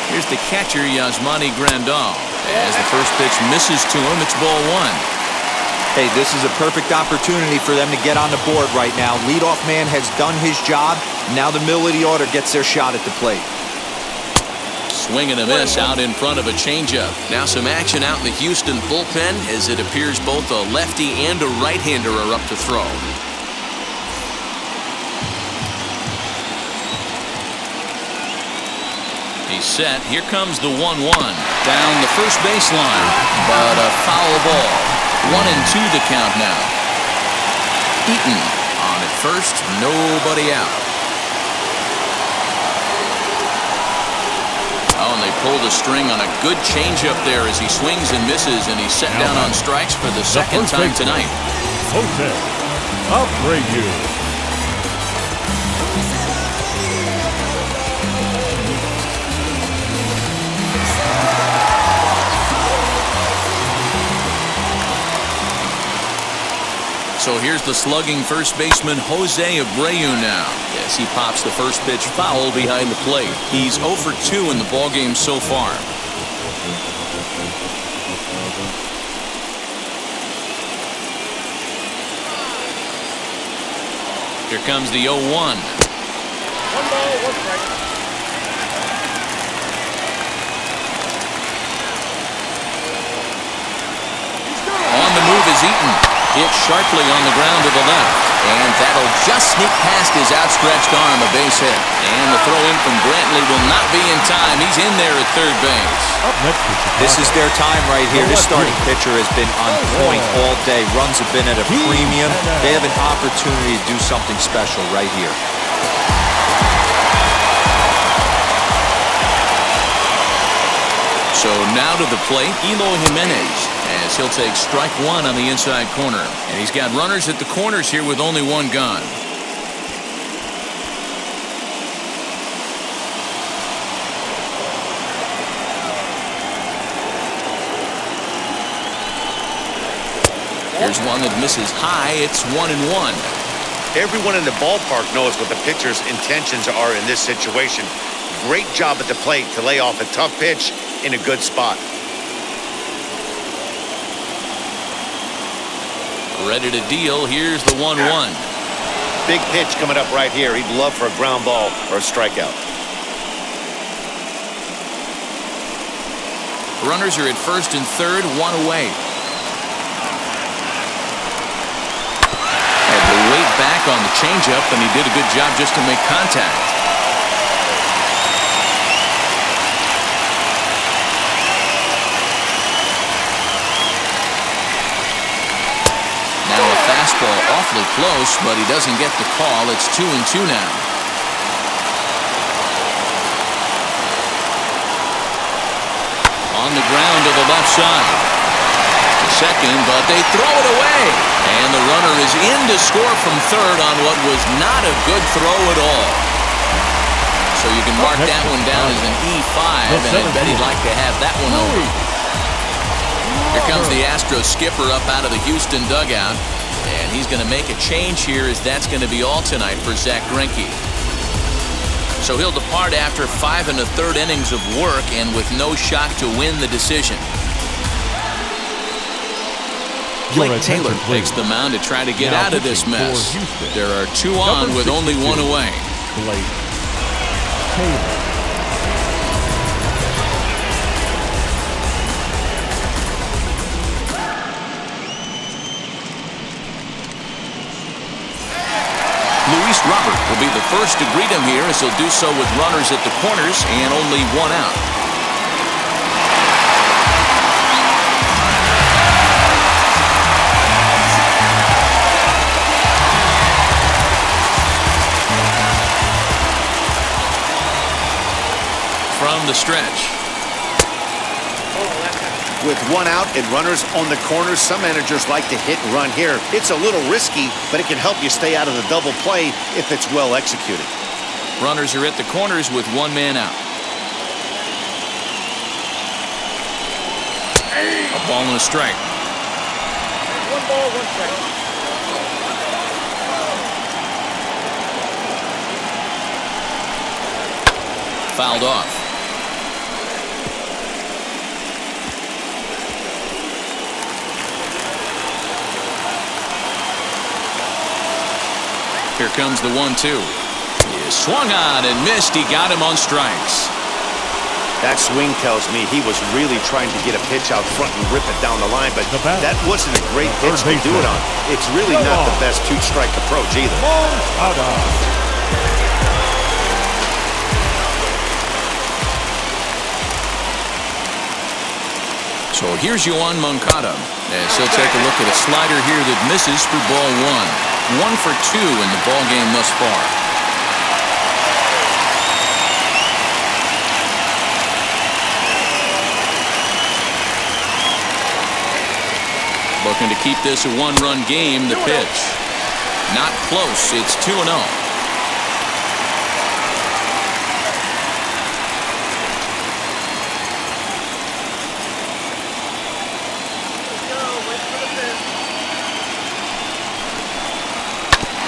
Here's the catcher, Yasmani Grandal. As the first pitch misses to him, it's ball 1. Hey, this is a perfect opportunity for them to get on the board right now. Leadoff man has done his job. Now the middle of the order gets their shot at the plate. Swing and a miss out in front of a changeup. Now some action out in the Houston bullpen, as it appears both a lefty and a right-hander are up to throw. He's set. Here comes the 1-1. Down the first baseline, but a foul ball. 1-2 the count now. Eaton on at first, nobody out. Oh, and they pulled a string on a good changeup there as he swings and misses, and he's set down on strikes for the second time tonight. Jose Abreu. So here's the slugging first baseman Jose Abreu now, as he pops the first pitch foul behind the plate. He's 0 for 2 in the ballgame so far. Here comes the 0-1. 1 ball, 1 strike. On the move is Eaton. It's sharply on the ground to the left. And that'll just sneak past his outstretched arm, a base hit. And the throw in from Brantley will not be in time. He's in there at third base. This is their time right here. This starting pitcher has been on point all day. Runs have been at a premium. They have an opportunity to do something special right here. So now to the plate, Eloy Jimenez, as he'll take strike one on the inside corner. And he's got runners at the corners here with only one gone. Here's one that misses high. It's 1-1. Everyone in the ballpark knows what the pitcher's intentions are in this situation. Great job at the plate to lay off a tough pitch in a good spot. Ready to deal. Here's the 1-1. Big pitch coming up right here. He'd love for a ground ball or a strikeout. Runners are at first and third, one away. Had to wait back on the changeup, and he did a good job just to make contact. Now a fastball awfully close, but he doesn't get the call. It's 2-2 now. On the ground to the left side. Second, but they throw it away. And the runner is in to score from third on what was not a good throw at all. So you can mark that one down as an E5, and I bet he'd like to have that one over. Here comes the Astros skipper up out of the Houston dugout, and he's going to make a change here, as that's going to be all tonight for Zach Greinke. So he'll depart after 5 1/3 innings of work and with no shot to win the decision. Blake Taylor takes the mound to try to get out of this mess. There are 2 on with only 1 away. Blake Taylor. Luis Robert will be the first to greet him here, as he'll do so with runners at the corners and only 1 out. From the stretch. With 1 out and runners on the corners, some managers like to hit and run here. It's a little risky, but it can help you stay out of the double play if it's well executed. Runners are at the corners with 1 man out. A ball and a strike. 1 ball, 1 strike. Fouled off. Here comes the 1-2. He swung on and missed. He got him on strikes. That swing tells me he was really trying to get a pitch out front and rip it down the line, but that wasn't a great pitch to do it on. It's really not the best 2-strike approach either. So here's Yoan Moncada, as he'll take a look at a slider here that misses for ball 1. 1 for 2 in the ball game thus far. Looking to keep this a 1-run game. The pitch, not close. It's 2-0.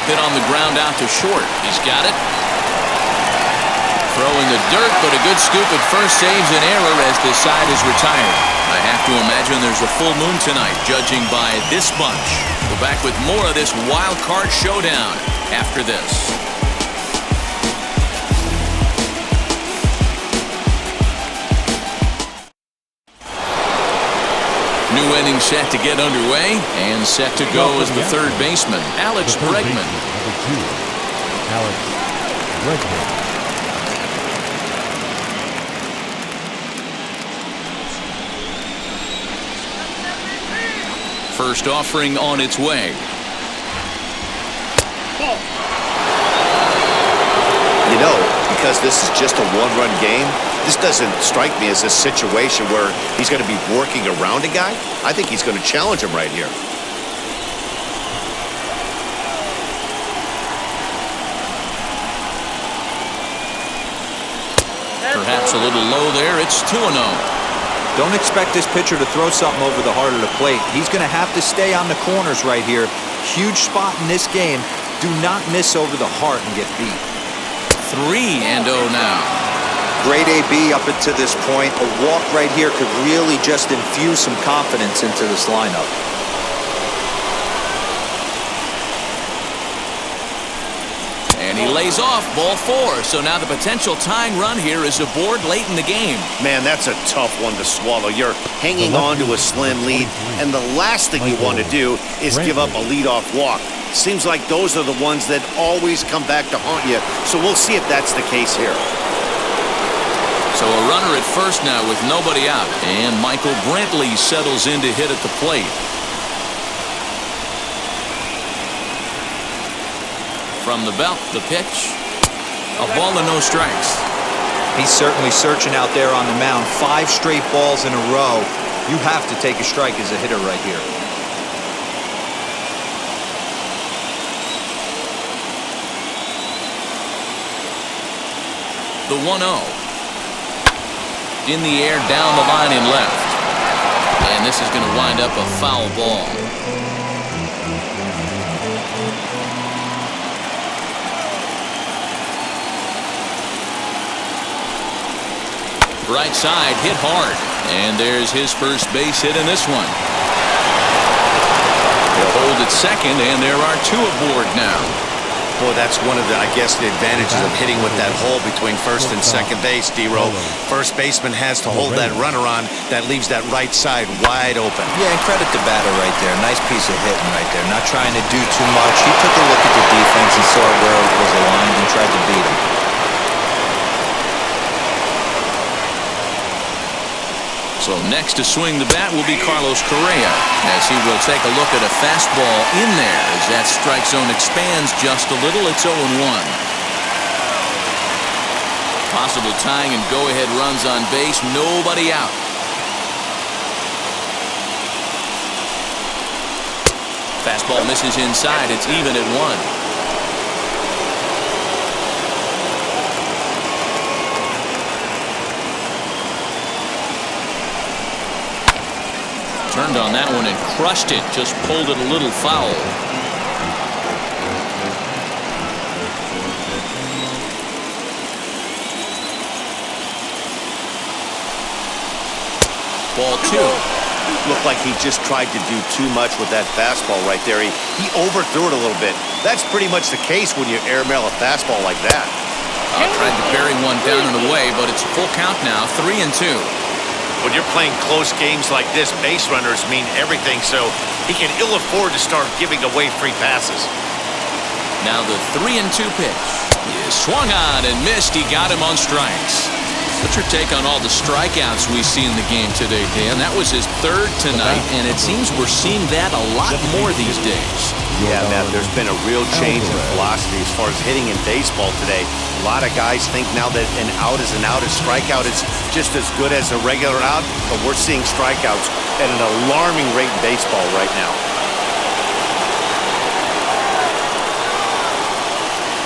Hit on the ground out to short. He's got it. Throw in the dirt, but a good scoop at first saves an error as this side is retired. I have to imagine there's a full moon tonight, judging by this bunch. We're back with more of this wild card showdown after this. New inning inning set to get underway, and set to go as the third baseman, Alex Bregman. Number 2, Alex Bregman. First offering on its way. You know, because this is just a one-run game, this doesn't strike me as a situation where he's going to be working around a guy. I think he's going to challenge him right here. Perhaps a little low there. It's 2-0. Don't expect this pitcher to throw something over the heart of the plate. He's going to have to stay on the corners right here. Huge spot in this game. Do not miss over the heart and get beat. 3-0 now. Great AB up until this point. A walk right here could really just infuse some confidence into this lineup. And he lays off, ball 4. So now the potential tying run here is aboard late in the game. Man, that's a tough one to swallow. You're hanging on to a slim lead, and the last thing you want to do is give up a leadoff walk. Seems like those are the ones that always come back to haunt you, so we'll see if that's the case here. So a runner at first now with nobody out, and Michael Brantley settles in to hit at the plate. From the belt, the pitch. A ball and no strikes. He's certainly searching out there on the mound. 5 straight balls in a row. You have to take a strike as a hitter right here. The 1-0. In the air, down the line and left. And this is going to wind up a foul ball. Right side, hit hard. And there's his first base hit in this one. He'll hold at second, and there are 2 aboard now. Boy, that's one of the, I guess, the advantages of hitting with that hole between first and second base, D-Row. First baseman has to hold that runner on. That leaves that right side wide open. Yeah, and credit the batter right there. Nice piece of hitting right there. Not trying to do too much. He took a look at the defense and saw where it was aligned and tried to beat him. So next to swing the bat will be Carlos Correa, as he will take a look at a fastball in there. As that strike zone expands just a little, it's 0-1. Possible tying and go-ahead runs on base, nobody out. Fastball misses inside, it's even at 1. Turned on that one and crushed it. Just pulled it a little foul. Ball 2. Looked like he just tried to do too much with that fastball right there. He overthrew it a little bit. That's pretty much the case when you airmail a fastball like that. Tried to bury one down and away, but it's a full count now, 3-2. When you're playing close games like this, base runners mean everything, so he can ill afford to start giving away free passes. Now the 3-2 pitch. He swung on and missed. He got him on strikes. What's your take on all the strikeouts we see in the game today, Dan? That was his 3rd tonight, and it seems we're seeing that a lot more these days. Yeah, Matt, there's been a real change in philosophy as far as hitting in baseball today. A lot of guys think now that an out is an out, a strikeout is just as good as a regular out, but we're seeing strikeouts at an alarming rate in baseball right now.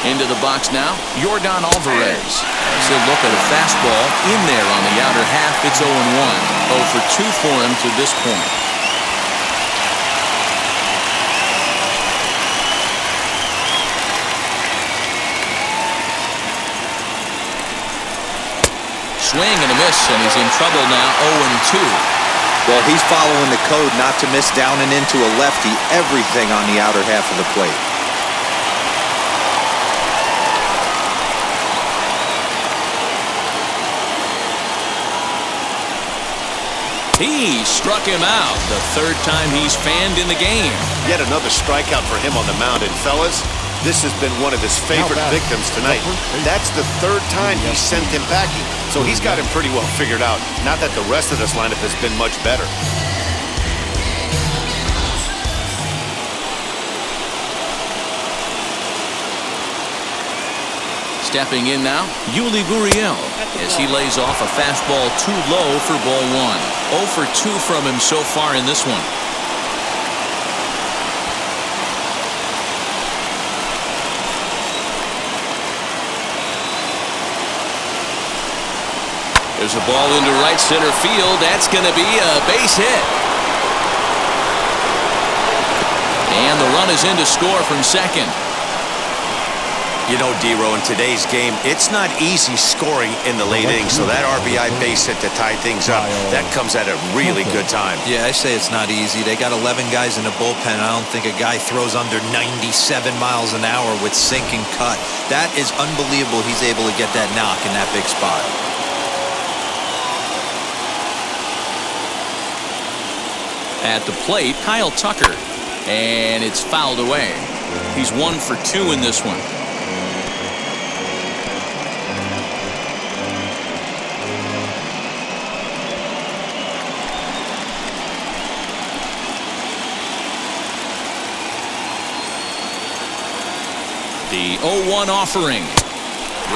Into the box now, Yordan Alvarez. He'll look at a fastball in there on the outer half. It's 0-1. 0 for 2 for him to this point. Swing and a miss, and he's in trouble now, 0-2. Well, he's following the code not to miss down and into a lefty. Everything on the outer half of the plate. Tatís struck him out. The third time he's fanned in the game. Yet another strikeout for him on the mound. And fellas, this has been one of his favorite victims tonight. That's the third time he sent him packing. So he's got him pretty well figured out. Not that the rest of this lineup has been much better. Stepping in now, Yuli Gurriel, as he lays off a fastball too low for ball one. 0 for 2 from him so far in this one. There's a ball into right center field. That's going to be a base hit. And the run is in to score from second. You know, D-Row, in today's game, it's not easy scoring in the late innings, so that RBI base hit to tie things up, that comes at a really good time. Yeah, I say it's not easy. They got 11 guys in the bullpen. I don't think a guy throws under 97 miles an hour with sink and cut. That is unbelievable he's able to get that knock in that big spot. At the plate, Kyle Tucker, and it's fouled away. He's 1 for 2 in this one. The 0-1 offering.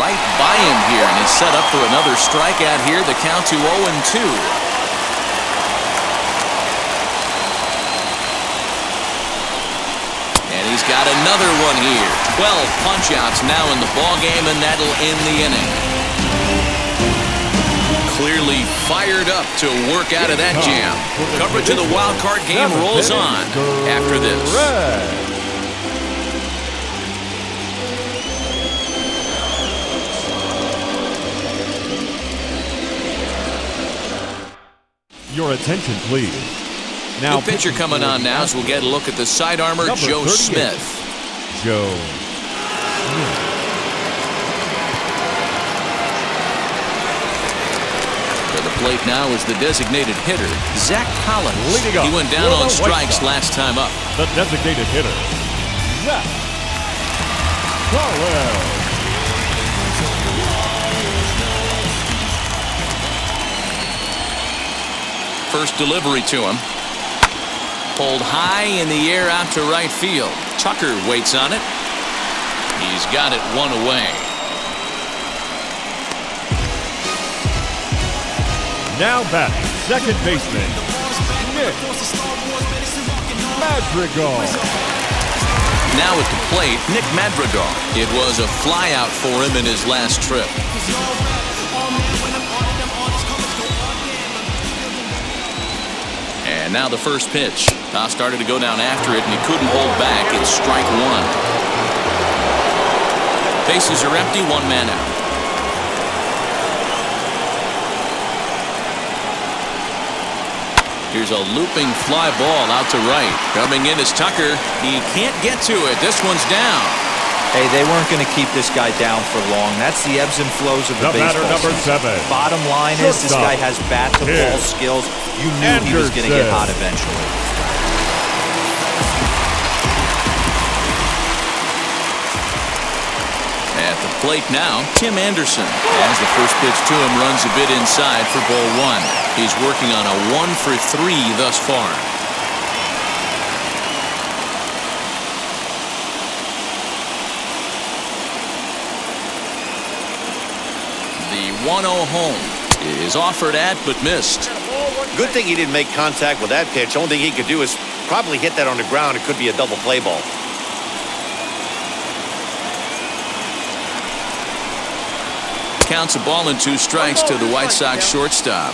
Right by him here, and is set up for another strikeout here. The count to 0-2. And he's got another one here. 12 punch-outs now in the ballgame, and that'll end the inning. Clearly fired up to work out of that jam. Coverage of the wild card game rolls on after this. Your attention, please. Now, new pitcher coming on now as we'll get a look at the side armor, Joe Smith. Joe Smith. To the plate now is the designated hitter, Zach Collins. He went down on strikes last time up. The designated hitter, Zach Collins. First delivery to him. Pulled high in the air out to right field. Tucker waits on it. He's got it 1 away. Now back, second baseman, Nick Madrigal. Now at the plate, Nick Madrigal. It was a flyout for him in his last trip. And now the first pitch. Toss started to go down after it, and he couldn't hold back. It's strike 1. Bases are empty, 1 man out. Here's a looping fly ball out to right. Coming in is Tucker. He can't get to it. This one's down. Hey, they weren't going to keep this guy down for long. That's the ebbs and flows of the baseball number season. 7. Bottom line is this guy has bat-to-ball skills. You knew he was going to get hot eventually. At the plate now, Tim Anderson. As the first pitch to him runs a bit inside for ball 1. He's working on a 1 for 3 thus far. The 1-0 home is offered at but missed. Good thing he didn't make contact with that pitch. Only thing he could do is probably hit that on the ground. It could be a double play ball. Counts a ball and 2 strikes to the White Sox shortstop.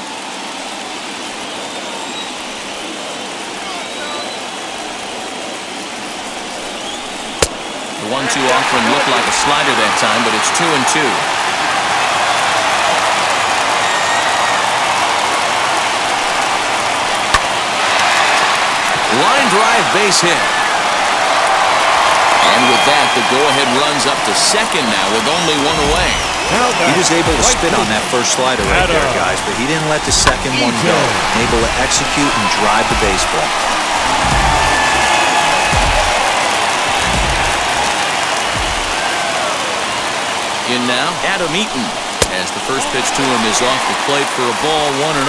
The 1-2 offering looked like a slider that time, but it's 2-2. Line drive base hit. And with that, the go-ahead runs up to second now with only 1 away. He was able to spit on that first slider right there, guys, but he didn't let the second one go. Able to execute and drive the baseball. In now, Adam Eaton, as the first pitch to him is off the plate for a ball, 1-0.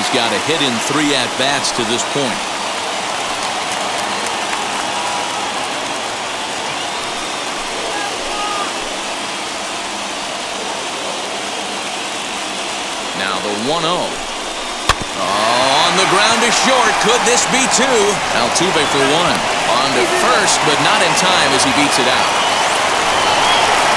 He's got a hit in 3 at-bats to this point. Now the 1-0. On the ground to short. Could this be 2? Altuve for 1. On to first, but not in time as he beats it out.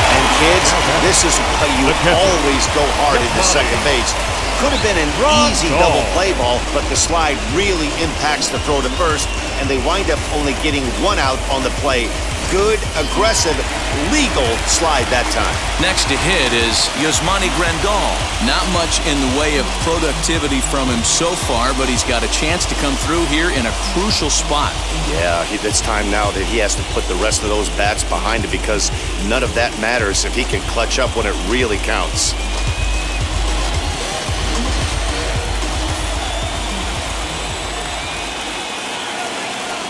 And kids, this is why you always go hard into second base. Could have been an easy double play ball, but the slide really impacts the throw to first, and they wind up only getting 1 out on the play. Good, aggressive, legal slide that time. Next to hit is Yasmani Grandal. Not much in the way of productivity from him so far, but he's got a chance to come through here in a crucial spot. Yeah, it's time now that he has to put the rest of those bats behind him, because none of that matters if he can clutch up when it really counts.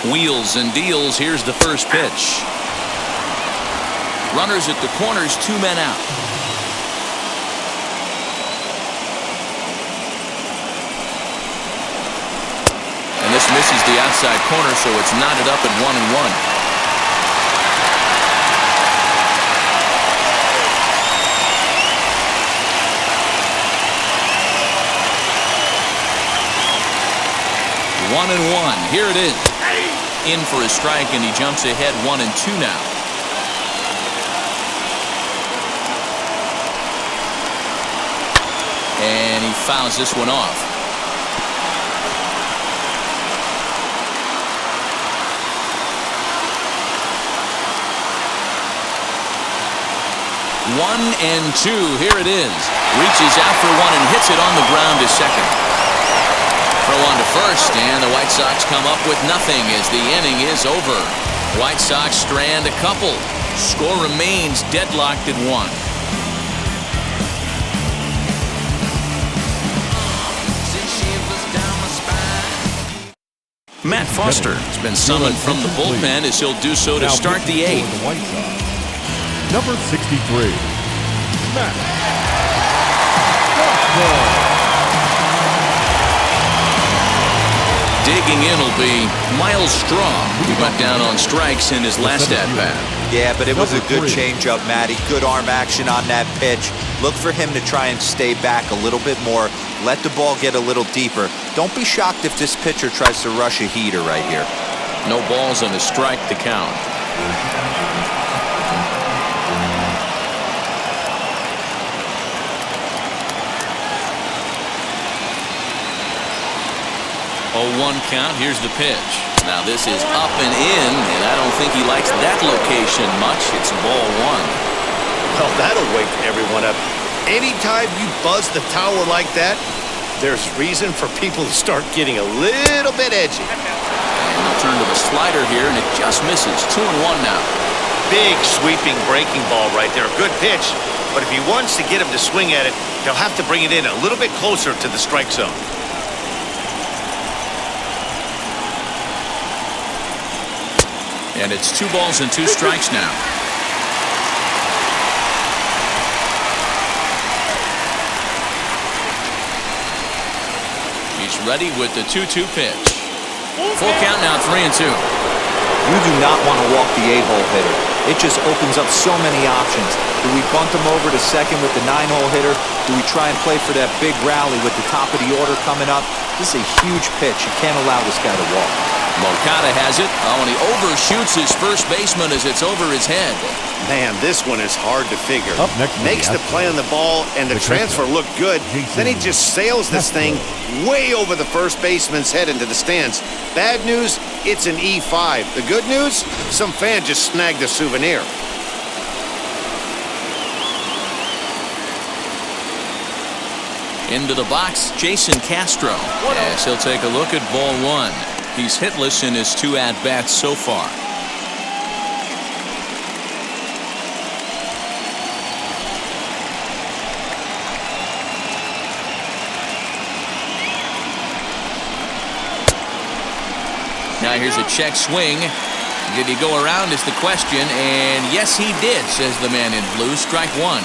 Wheels and deals. Here's the first pitch. Runners at the corners, 2 men out. And this misses the outside corner, so it's knotted up at 1-1. One and 1. Here it is. In for a strike, and he jumps ahead 1-2 now. And he fouls this one off. One and 2. Here it is. Reaches out for 1 and hits it on the ground to second. Throw on to first, and the White Sox come up with nothing as the inning is over. White Sox strand a couple. Score remains deadlocked at 1. Matt Foster has been summoned from the bullpen as he'll do so to start the 8th. Number 63, Matt Foster. Digging in will be Miles Straw, who went down on strikes in his last at-bat. Yeah, but it was a good changeup, Matty. Good arm action on that pitch. Look for him to try and stay back a little bit more. Let the ball get a little deeper. Don't be shocked if this pitcher tries to rush a heater right here. No balls and a strike to count. Oh, 1 count. Here's the pitch. Now this is up and in, and I don't think he likes that location much. It's ball 1. Well, that'll wake everyone up. Anytime you buzz the tower like that, there's reason for people to start getting a little bit edgy. And they'll turn to the slider here, and it just misses. 2-1 now. Big sweeping breaking ball right there. Good pitch. But if he wants to get him to swing at it, he'll have to bring it in a little bit closer to the strike zone. And it's 2 balls and 2 strikes now. He's ready with the 2-2 pitch. Full count now, 3-2. You do not want to walk the 8-hole hitter. It just opens up so many options. Do we bunt him over to second with the 9-hole hitter? Do we try and play for that big rally with the top of the order coming up? This is a huge pitch. You can't allow this guy to walk. Moncada has it. Oh, and he overshoots his first baseman as it's over his head. Man, this one is hard to figure. Up next, makes the play on the ball, and the transfer looked good. Then he just sails this thing way over the first baseman's head into the stands. Bad news, it's an E5. The good news, some fan just snagged a souvenir. Into the box, Jason Castro, as he'll take a look at ball 1. He's hitless in his 2 at-bats so far. Now here's a check swing. Did he go around is the question, and yes he did, says the man in blue. Strike one.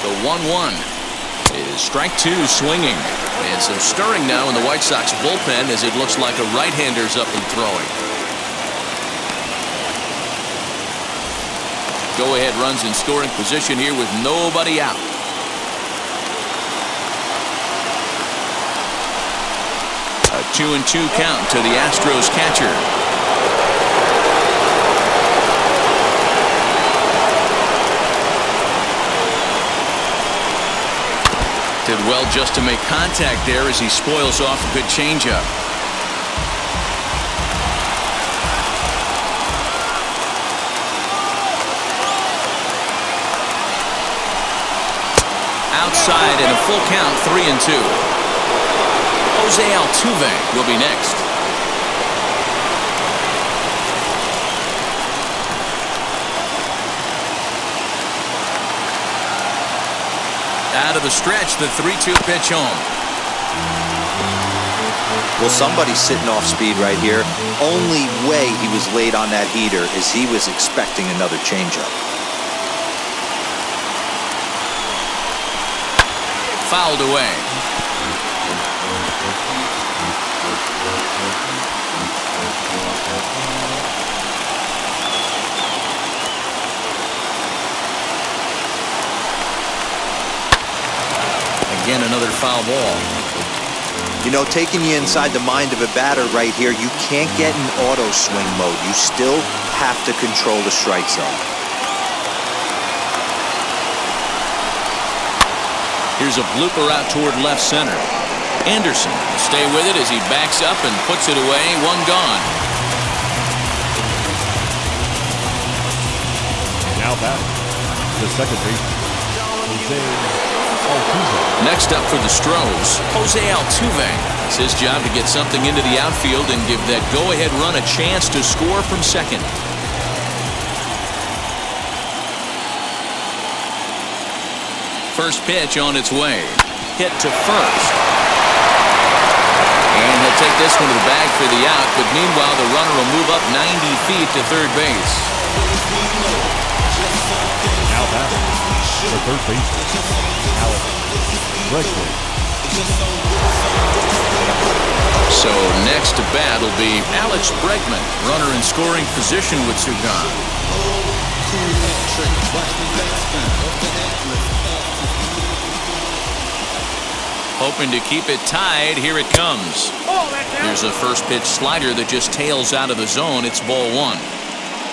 The 1-1 is strike two swinging. And some stirring now in the White Sox bullpen as it looks like a right-hander's up and throwing. Go-ahead runs in scoring position here with nobody out. A 2-2 count to the Astros catcher. Did well just to make contact there as he spoils off a good changeup. Outside and a full count, 3-2. Jose Altuve will be next. Out of the stretch, the 3-2 pitch home. Well, somebody's sitting off speed right here. Only way he was late on that heater is he was expecting another changeup. Fouled away. Again, another foul ball. You know, taking you inside the mind of a batter right here, you can't get in auto swing mode. You still have to control the strike zone. Here's a blooper out toward left center. Anderson will stay with it as he backs up and puts it away. One gone. Now batting, the second baseman, Jose Altuve. Next up for the Astros, Jose Altuve. It's his job to get something into the outfield and give that go-ahead run a chance to score from second. First pitch on its way. Hit to first. And he'll take this one to the bag for the out, but meanwhile the runner will move up 90 feet to third base. Now batting, the third baseman, Alex Miniak. So next to bat will be Alex Bregman, runner in scoring position with two gone. Hoping to keep it tied. Here it comes. Here's a first pitch slider that just tails out of the zone. It's ball one.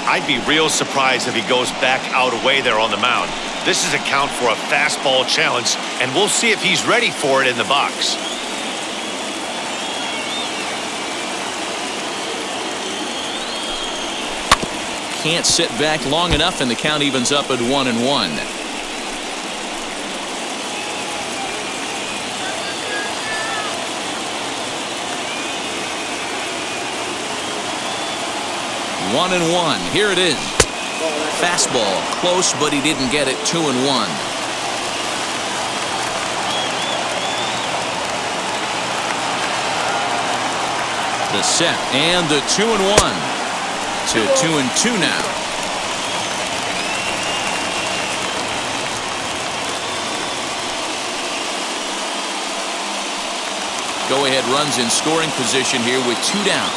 I'd be real surprised if he goes back out away there on the mound. This is a count for a fastball challenge, and we'll see if he's ready for it in the box. Can't sit back long enough, and the count evens up at 1-1. One and one. Here it is. Fastball close, but he didn't get it. 2-1. The set and the 2-1 to 2-2 now. Go ahead runs in scoring position here with two down.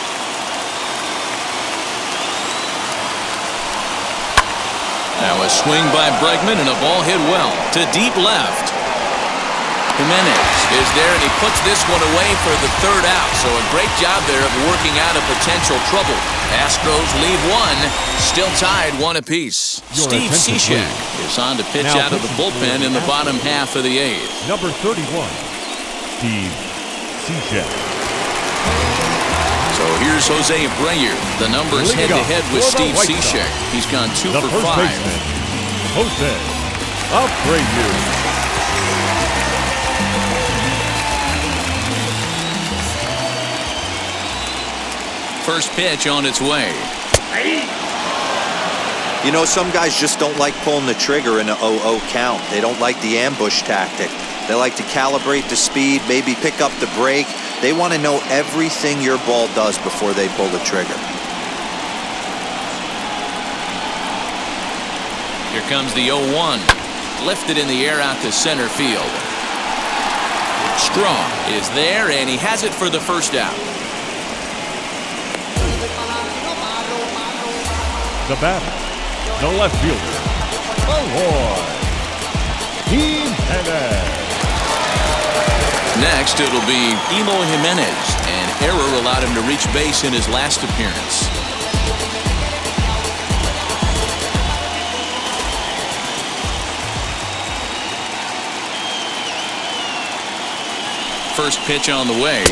Now a swing by Bregman and a ball hit well to deep left. Jimenez is there and he puts this one away for the third out. So a great job there of working out of potential trouble. Astros lead one, still tied 1 apiece. Steve Cishek is on to pitch out of the bullpen in the bottom half of the eighth. Number 31, Steve Cishek. So here's Jose Abreu. The numbers head-to-head with Steve Cishek. He's gone 2 for 5. Baseman, Jose Abreu. First pitch on its way. You know, some guys just don't like pulling the trigger in an 0-0 count. They don't like the ambush tactic. They like to calibrate the speed, maybe pick up the brake. They want to know everything your ball does before they pull the trigger. Here comes the 0-1. Lifted in the air out to center field. Strong is there, and he has it for the first out. The batter, the left fielder, Jimenez. Next, it'll be Elo Jimenez. An error allowed him to reach base in his last appearance. First pitch on the way.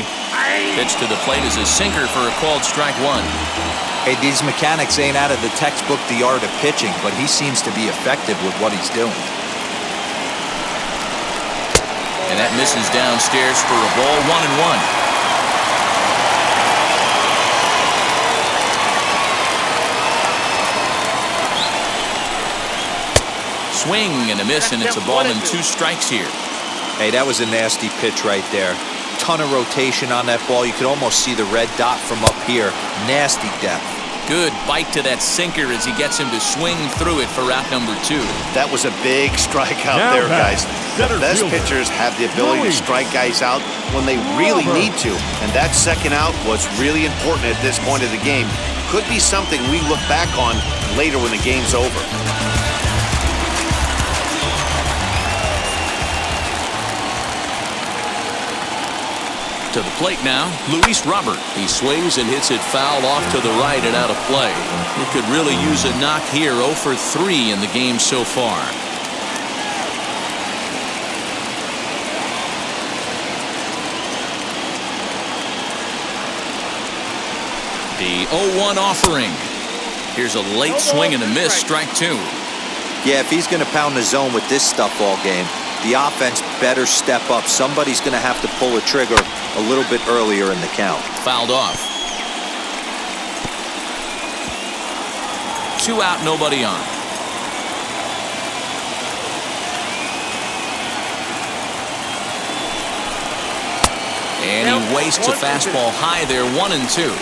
Pitch to the plate is a sinker for a called strike one. Hey, these mechanics ain't out of the textbook The Art of Pitching, but he seems to be effective with what he's doing. And that misses downstairs for a ball, 1-1. Swing and a miss, and it's a ball and 2 strikes here. Hey, that was a nasty pitch right there. Ton of rotation on that ball. You could almost see the red dot from up here. Nasty depth. Good bite to that sinker as he gets him to swing through it for out number 2. That was a big strikeout there, guys. The best pitchers have the ability to strike guys out when they really need to. And that second out was really important at this point of the game. Could be something we look back on later when the game's over. To the plate now, Luis Robert. He swings and hits it foul off to the right and out of play. He could really use a knock here. 0 for 3 in the game so far. The 0-1 offering. Here's a late swing and a miss, strike 2. Yeah, if he's going to pound the zone with this stuff all game, the offense better step up. Somebody's going to have to pull a trigger a little bit earlier in the count. Fouled off. 2 out, nobody on. And he wastes a fastball high there, 1-2.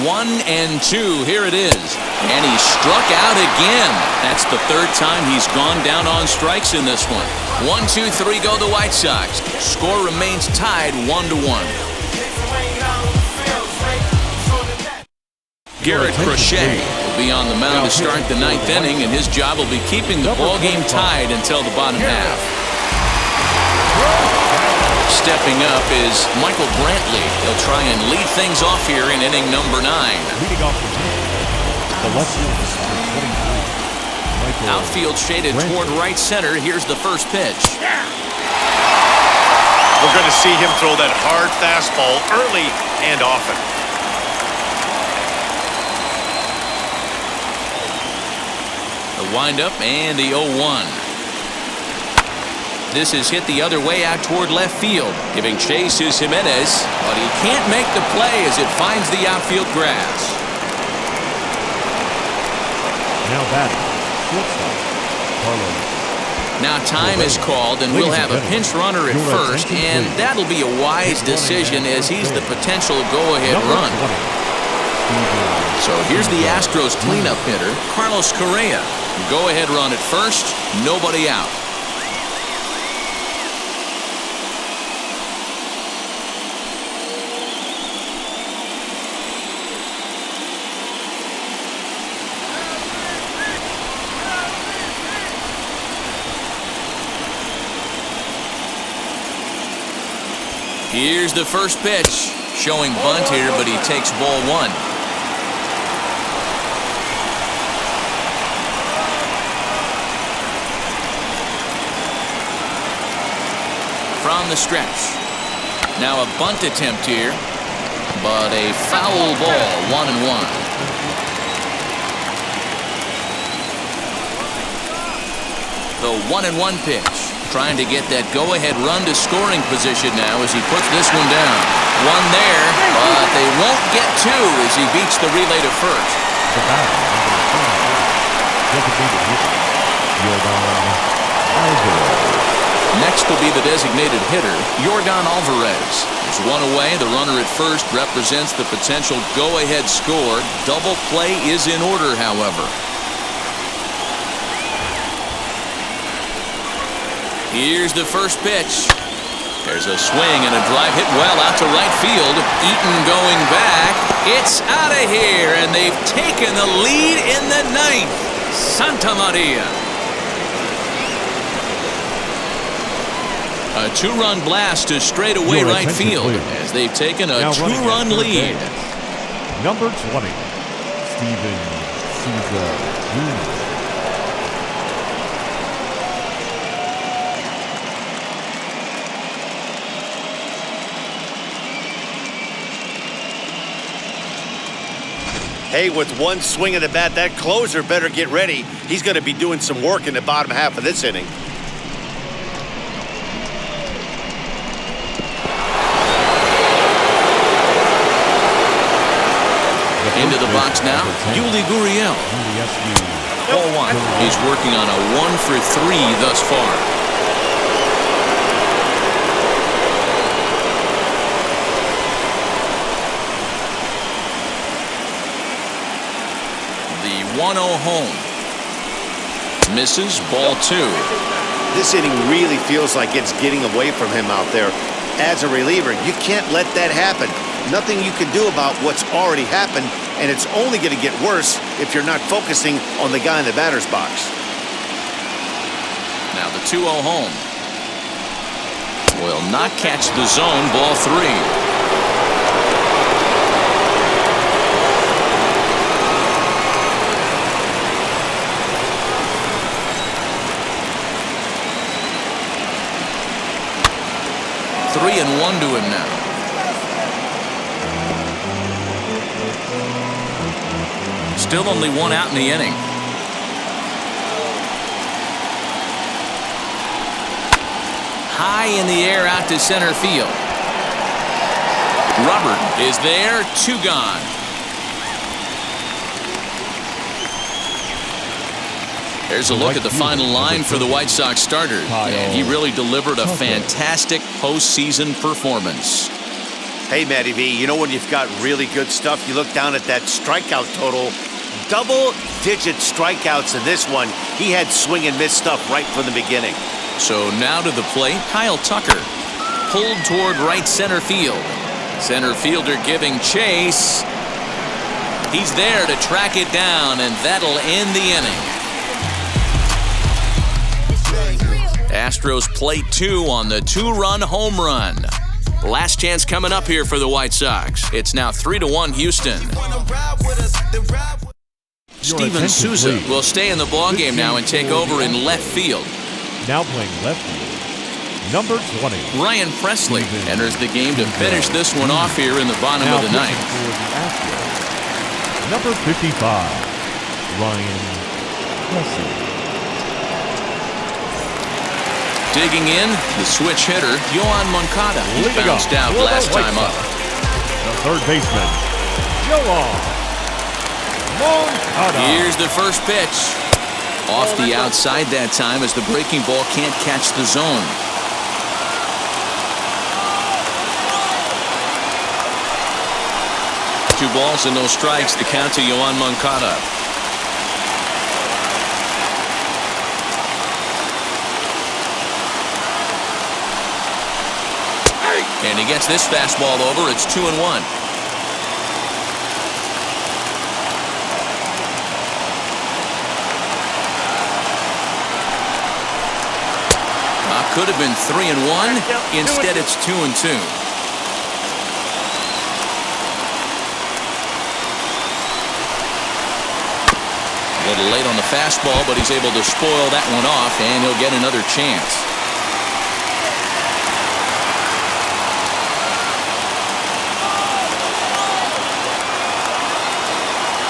1-2. Here it is. And he struck out again. That's the 3rd time he's gone down on strikes in this one. 1-2-3 go the White Sox. Score remains tied 1-1. Garrett Crochet will be on the mound to start the 9th inning, and his job will be keeping the ball game tied until the bottom half. Stepping up is Michael Brantley. He'll try and lead things off here in inning number 9. Leading off the left field, outfield shaded toward right center. Here's the first pitch. We're going to see him throw that hard fastball early and often. The windup and the 0-1. This is hit the other way out toward left field. Giving chase is Jimenez, but he can't make the play as it finds the outfield grass. Now batting, shortstop, Carlos. Now time is called, and we'll have a pinch runner at first, and that'll be a wise decision as he's the potential go-ahead run. So here's the Astros cleanup hitter, Carlos Correa. Go-ahead run at first, nobody out. Here's the first pitch. Showing bunt here, but he takes ball 1. From the stretch. Now a bunt attempt here, but a foul ball, 1-1. The 1-1 pitch. Trying to get that go-ahead run to scoring position now as he puts this one down. One there, but they won't get two as he beats the relay to first. The batter, designated hitter, Yordan Alvarez. Next will be the designated hitter, Yordan Alvarez. There's one away. The runner at first represents the potential go-ahead score. Double play is in order, however. Here's the first pitch. There's a swing and a drive hit well out to right field. Eaton going back. It's out of here, and they've taken the lead in the ninth. Santa Maria. A two-run blast to straightaway right field as they've taken a two-run lead. Number 20, Steven Souza Jr. Hey, with one swing of the bat, that closer better get ready. He's going to be doing some work in the bottom half of this inning. Into the box now, Yuli Gurriel. Ball one. He's working on a 1-for-3 thus far. The 1-0 home. Misses, ball two. This inning really feels like it's getting away from him out there. As a reliever, you can't let that happen. Nothing you can do about what's already happened, and it's only going to get worse if you're not focusing on the guy in the batter's box. Now the 2-0 home. Will not catch the zone, ball three. Three and one to him now. Still only one out in the inning. High in the air out to center field. Robert is there, two gone. There's a look at the final line for the White Sox starter, and he really delivered a fantastic postseason performance. Hey, Matty V, you know when you've got really good stuff, you look down at that strikeout total. Double-digit strikeouts in this one. He had swing and miss stuff right from the beginning. So now to the plate, Kyle Tucker. Pulled toward right center field. Center fielder giving chase. He's there to track it down, and that'll end the inning. Astros play two on the two-run home run. Last chance coming up here for the White Sox. It's now 3-1 Houston. Steven Souza will stay in the ballgame now and take over in left field. Now playing left field, number 20. Ryan Presley enters the game to finish this one off here in the bottom of the ninth. Number 55, Ryan Presley. Digging in, the switch hitter, Yoan Moncada. He bounced out last time up. The third baseman, Yoan Moncada. Here's the first pitch. Off the outside that time as the breaking ball can't catch the zone. Two balls and no strikes. The count to Yoan Moncada. And he gets this fastball over. It's 2-1. Could have been 3-1. Instead, it's 2-2. A little late on the fastball, but he's able to spoil that one off, and he'll get another chance.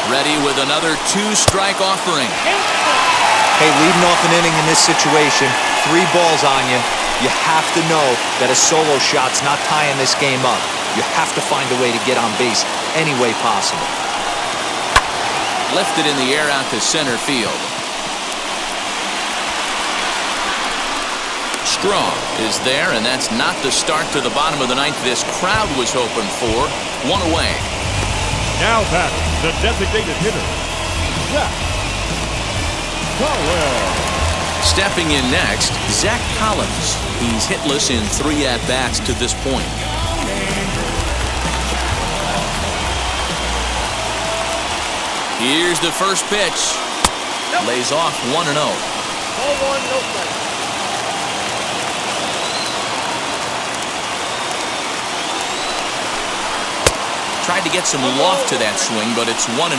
Ready with another two-strike offering. Hey, leading off an inning in this situation, 3 balls on you. You have to know that a solo shot's not tying this game up. You have to find a way to get on base any way possible. Lifted in the air out to center field. Strong is there, and that's not the start to the bottom of the ninth this crowd was hoping for. One away. Now batting, the designated hitter, Zach Collins. Stepping in next, Zach Collins. He's hitless in 3 at-bats to this point. Here's the first pitch. Lays off 1-0. Ball 1, no strike. Tried to get some loft to that swing, but it's 1-1.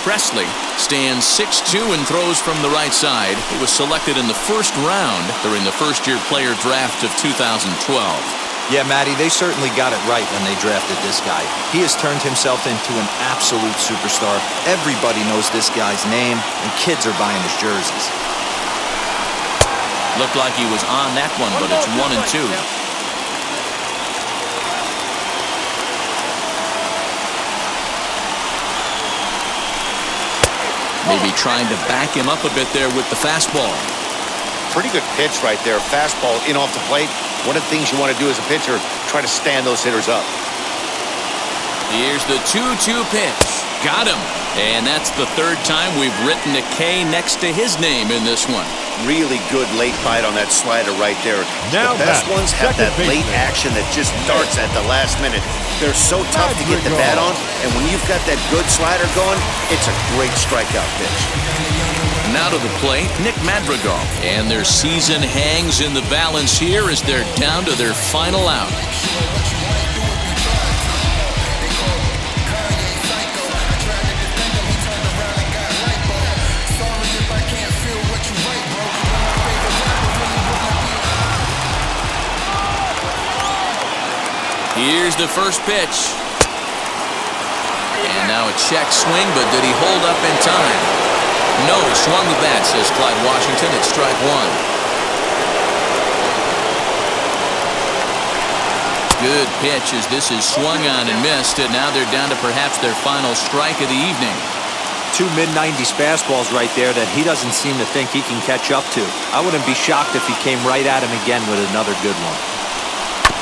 Presley stands 6'2" and throws from the right side. It was selected in the first round during the first-year player draft of 2012. Yeah, Matty, they certainly got it right when they drafted this guy. He has turned himself into an absolute superstar. Everybody knows this guy's name, and kids are buying his jerseys. Looked like he was on that one, but it's 1-2. Maybe trying to back him up a bit there with the fastball. Pretty good pitch right there. Fastball in off the plate. One of the things you want to do as a pitcher, try to stand those hitters up. Here's the 2-2 pitch. Got him. And that's the third time we've written a K next to his name in this one. Really good late bite on that slider right there. Now the best ones have that late action that just darts at the last minute. They're so tough to get the bat on, and when you've got that good slider going, it's a great strikeout pitch. Now to the plate, Nick Madrigal. And their season hangs in the balance here as they're down to their final out. Here's the first pitch. And now a check swing, but did he hold up in time? No, swung the bat, says Clyde Washington. It's strike one. Good pitch as this is swung on and missed, and now they're down to perhaps their final strike of the evening. 2 mid-90s fastballs right there that he doesn't seem to think he can catch up to. I wouldn't be shocked if he came right at him again with another good one.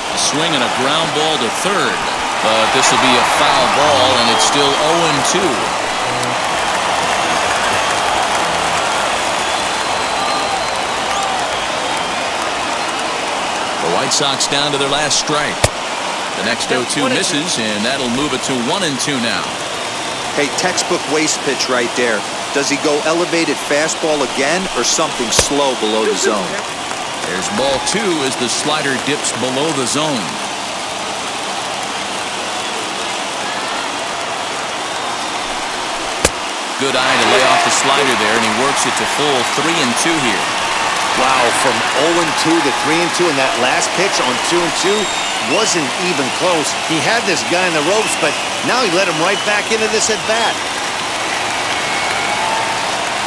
A swing and a ground ball to third, but this will be a foul ball, and it's still 0-2. The White Sox down to their last strike. The next 0-2 misses, and that'll move it to 1-2 now. Hey, textbook waste pitch right there. Does he go elevated fastball again or something slow below the zone? There's ball 2 as the slider dips below the zone. Good eye to lay off the slider there, and he works it to full 3-2 here. Wow, from 0-2 to 3-2, and that last pitch on 2-2 wasn't even close. He had this guy in the ropes, but now he let him right back into this at bat.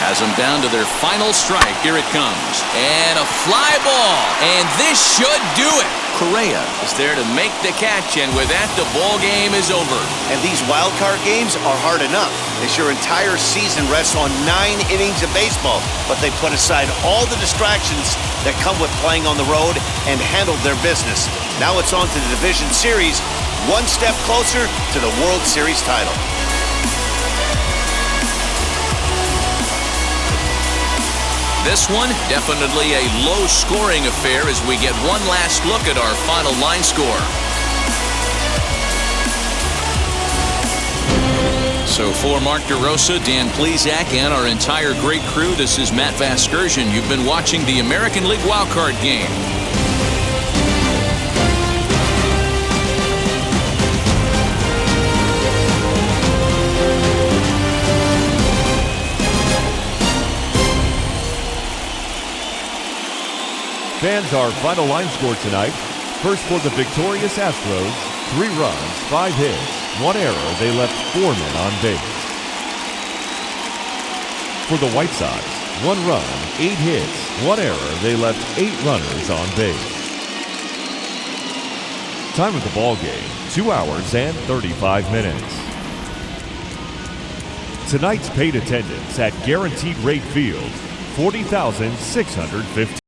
Has them down to their final strike. Here it comes. And a fly ball. And this should do it. Correa is there to make the catch, and with that, the ball game is over. And these wild card games are hard enough, as your entire season rests on 9 innings of baseball. But they put aside all the distractions that come with playing on the road and handled their business. Now it's on to the division series, one step closer to the World Series title. This one, definitely a low-scoring affair as we get one last look at our final line score. So for Mark DeRosa, Dan Plesac, and our entire great crew, this is Matt Vasgersian. You've been watching the American League Wildcard Game. Fans, our final line score tonight. First for the victorious Astros, 3 runs, 5 hits, 1 error. They left 4 men on base. For the White Sox, 1 run, 8 hits, 1 error. They left 8 runners on base. Time of the ball game, 2 hours and 35 minutes. Tonight's paid attendance at Guaranteed Rate Field, 40,615.